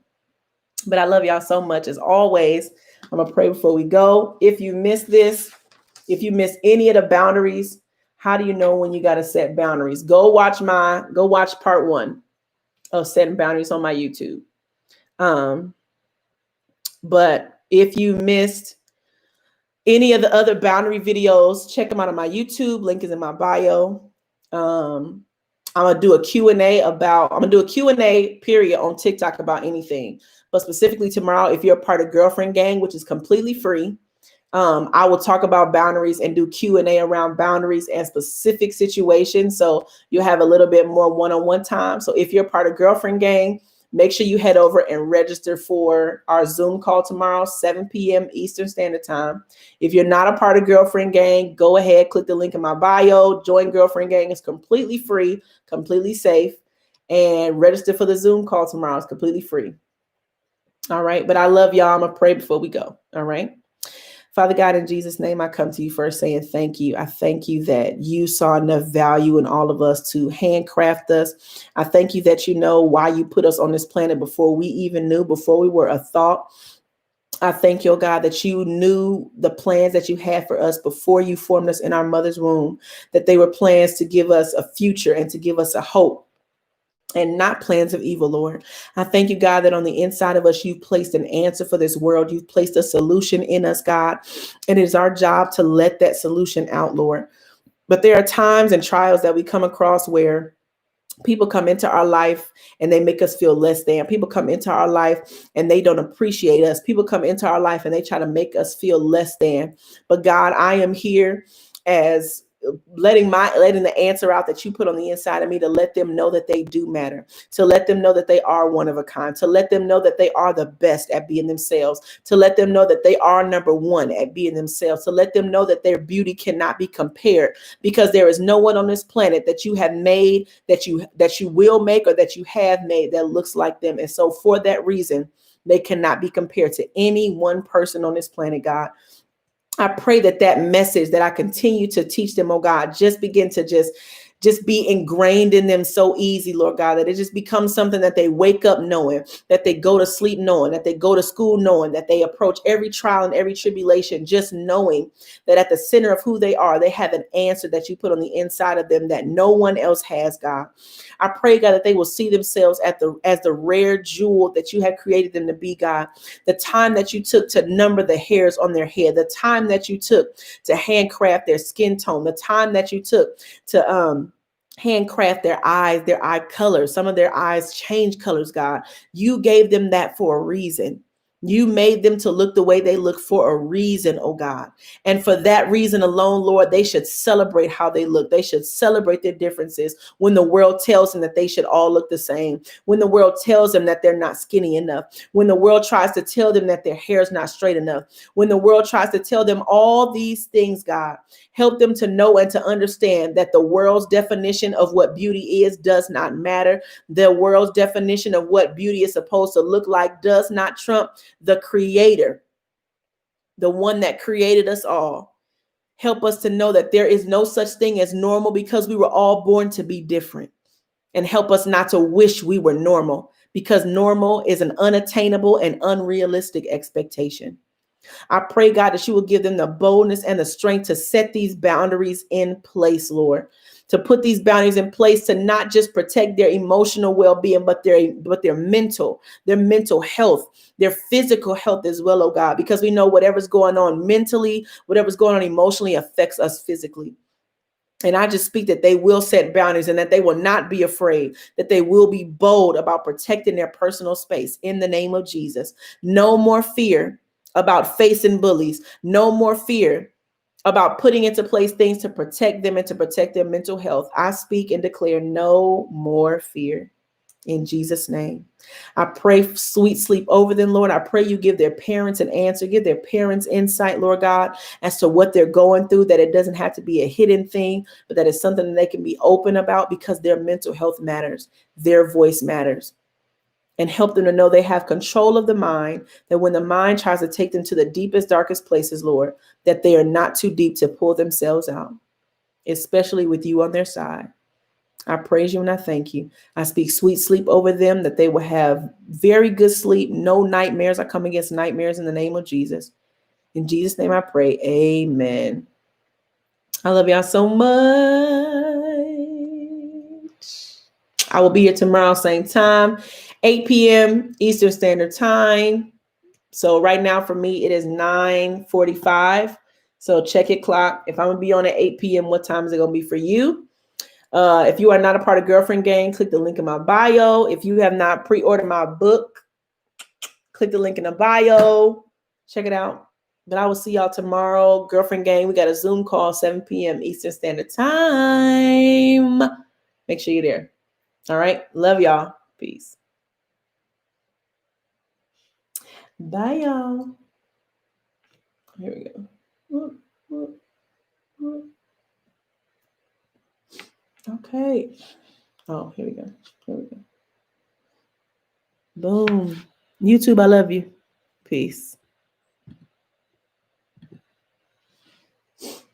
But I love y'all so much. As always, I'm going to pray before we go. If you miss this, if you miss any of the boundaries, how do you know when you got to set boundaries? Go watch part 1 of setting boundaries on my YouTube. But if you missed any of the other boundary videos, check them out on my YouTube. Link is in my bio. I'm going to do a Q&A period on TikTok about anything. But specifically tomorrow, if you're a part of Girlfriend Gang, which is completely free, I will talk about boundaries and do Q&A around boundaries and specific situations. So you'll have a little bit more one-on-one time. So if you're part of Girlfriend Gang, make sure you head over and register for our Zoom call tomorrow, 7 p.m. Eastern Standard Time. If you're not a part of Girlfriend Gang, go ahead, click the link in my bio, join Girlfriend Gang. It's completely free, completely safe, and register for the Zoom call tomorrow. It's completely free. All right. But I love y'all. I'm going to pray before we go. All right. Father God, in Jesus' name, I come to you first saying thank you. I thank you that you saw enough value in all of us to handcraft us. I thank you that you know why you put us on this planet before we even knew, before we were a thought. I thank you, oh God, that you knew the plans that you had for us before you formed us in our mother's womb, that they were plans to give us a future and to give us a hope, and not plans of evil, Lord. I thank you, God, that on the inside of us, you've placed an answer for this world. You've placed a solution in us, God. And it is our job to let that solution out, Lord. But there are times and trials that we come across where people come into our life and they make us feel less than. People come into our life and they don't appreciate us. People come into our life and they try to make us feel less than. But God, I am here as letting the answer out that you put on the inside of me, to let them know that they do matter, to let them know that they are one of a kind, to let them know that they are the best at being themselves, to let them know that they are number one at being themselves, to let them know that their beauty cannot be compared, because there is no one on this planet that you have made, that you will make, or that you have made that looks like them. And so for that reason, they cannot be compared to any one person on this planet, God. I pray that that message that I continue to teach them, oh God, just begin to just be ingrained in them so easy, Lord God, that it just becomes something that they wake up knowing, that they go to sleep knowing, that they go to school knowing, that they approach every trial and every tribulation just knowing that at the center of who they are, they have an answer that you put on the inside of them that no one else has, God. I pray, God, that they will see themselves as the rare jewel that you have created them to be, God. The time that you took to number the hairs on their head, the time that you took to handcraft their skin tone, the time that you took to handcraft their eyes, their eye colors. Some of their eyes change colors, God. You gave them that for a reason. You made them to look the way they look for a reason, oh God. And for that reason alone, Lord, they should celebrate how they look. They should celebrate their differences when the world tells them that they should all look the same. When the world tells them that they're not skinny enough. When the world tries to tell them that their hair is not straight enough. When the world tries to tell them all these things, God, help them to know and to understand that the world's definition of what beauty is does not matter. The world's definition of what beauty is supposed to look like does not trump the Creator, the one that created us all. Help us to know that there is no such thing as normal, because we were all born to be different. And help us not to wish we were normal, because normal is an unattainable and unrealistic expectation. I pray, God, that you will give them the boldness and the strength to set these boundaries in place, Lord, to put these boundaries in place, to not just protect their emotional well-being, but their mental health, their physical health as well, oh God, because we know whatever's going on mentally, whatever's going on emotionally affects us physically. And I just speak that they will set boundaries, and that they will not be afraid, that they will be bold about protecting their personal space in the name of Jesus. No more fear about facing bullies. No more fear about putting into place things to protect them and to protect their mental health. I speak and declare no more fear. In Jesus' name, I pray sweet sleep over them, Lord. I pray you give their parents an answer, give their parents insight, Lord God, as to what they're going through, that it doesn't have to be a hidden thing, but that it's something that they can be open about, because their mental health matters. Their voice matters. And help them to know they have control of the mind, that when the mind tries to take them to the deepest, darkest places, Lord, that they are not too deep to pull themselves out, especially with you on their side. I praise you and I thank you. I speak sweet sleep over them, that they will have very good sleep, no nightmares. I come against nightmares in the name of Jesus. In Jesus' name I pray, amen. I love y'all so much. I will be here tomorrow, same time, 8 p.m. Eastern Standard Time. So right now for me, it is 9:45. So check your clock. If I'm going to be on at 8 p.m., what time is it going to be for you? If you are not a part of Girlfriend Gang, click the link in my bio. If you have not pre-ordered my book, click the link in the bio. Check it out. But I will see y'all tomorrow. Girlfriend Gang, we got a Zoom call, 7 p.m. Eastern Standard Time. Make sure you're there. All right. Love y'all. Peace. Bye, y'all. Here we go. Okay. Oh, here we go. Here we go. Boom. YouTube, I love you. Peace.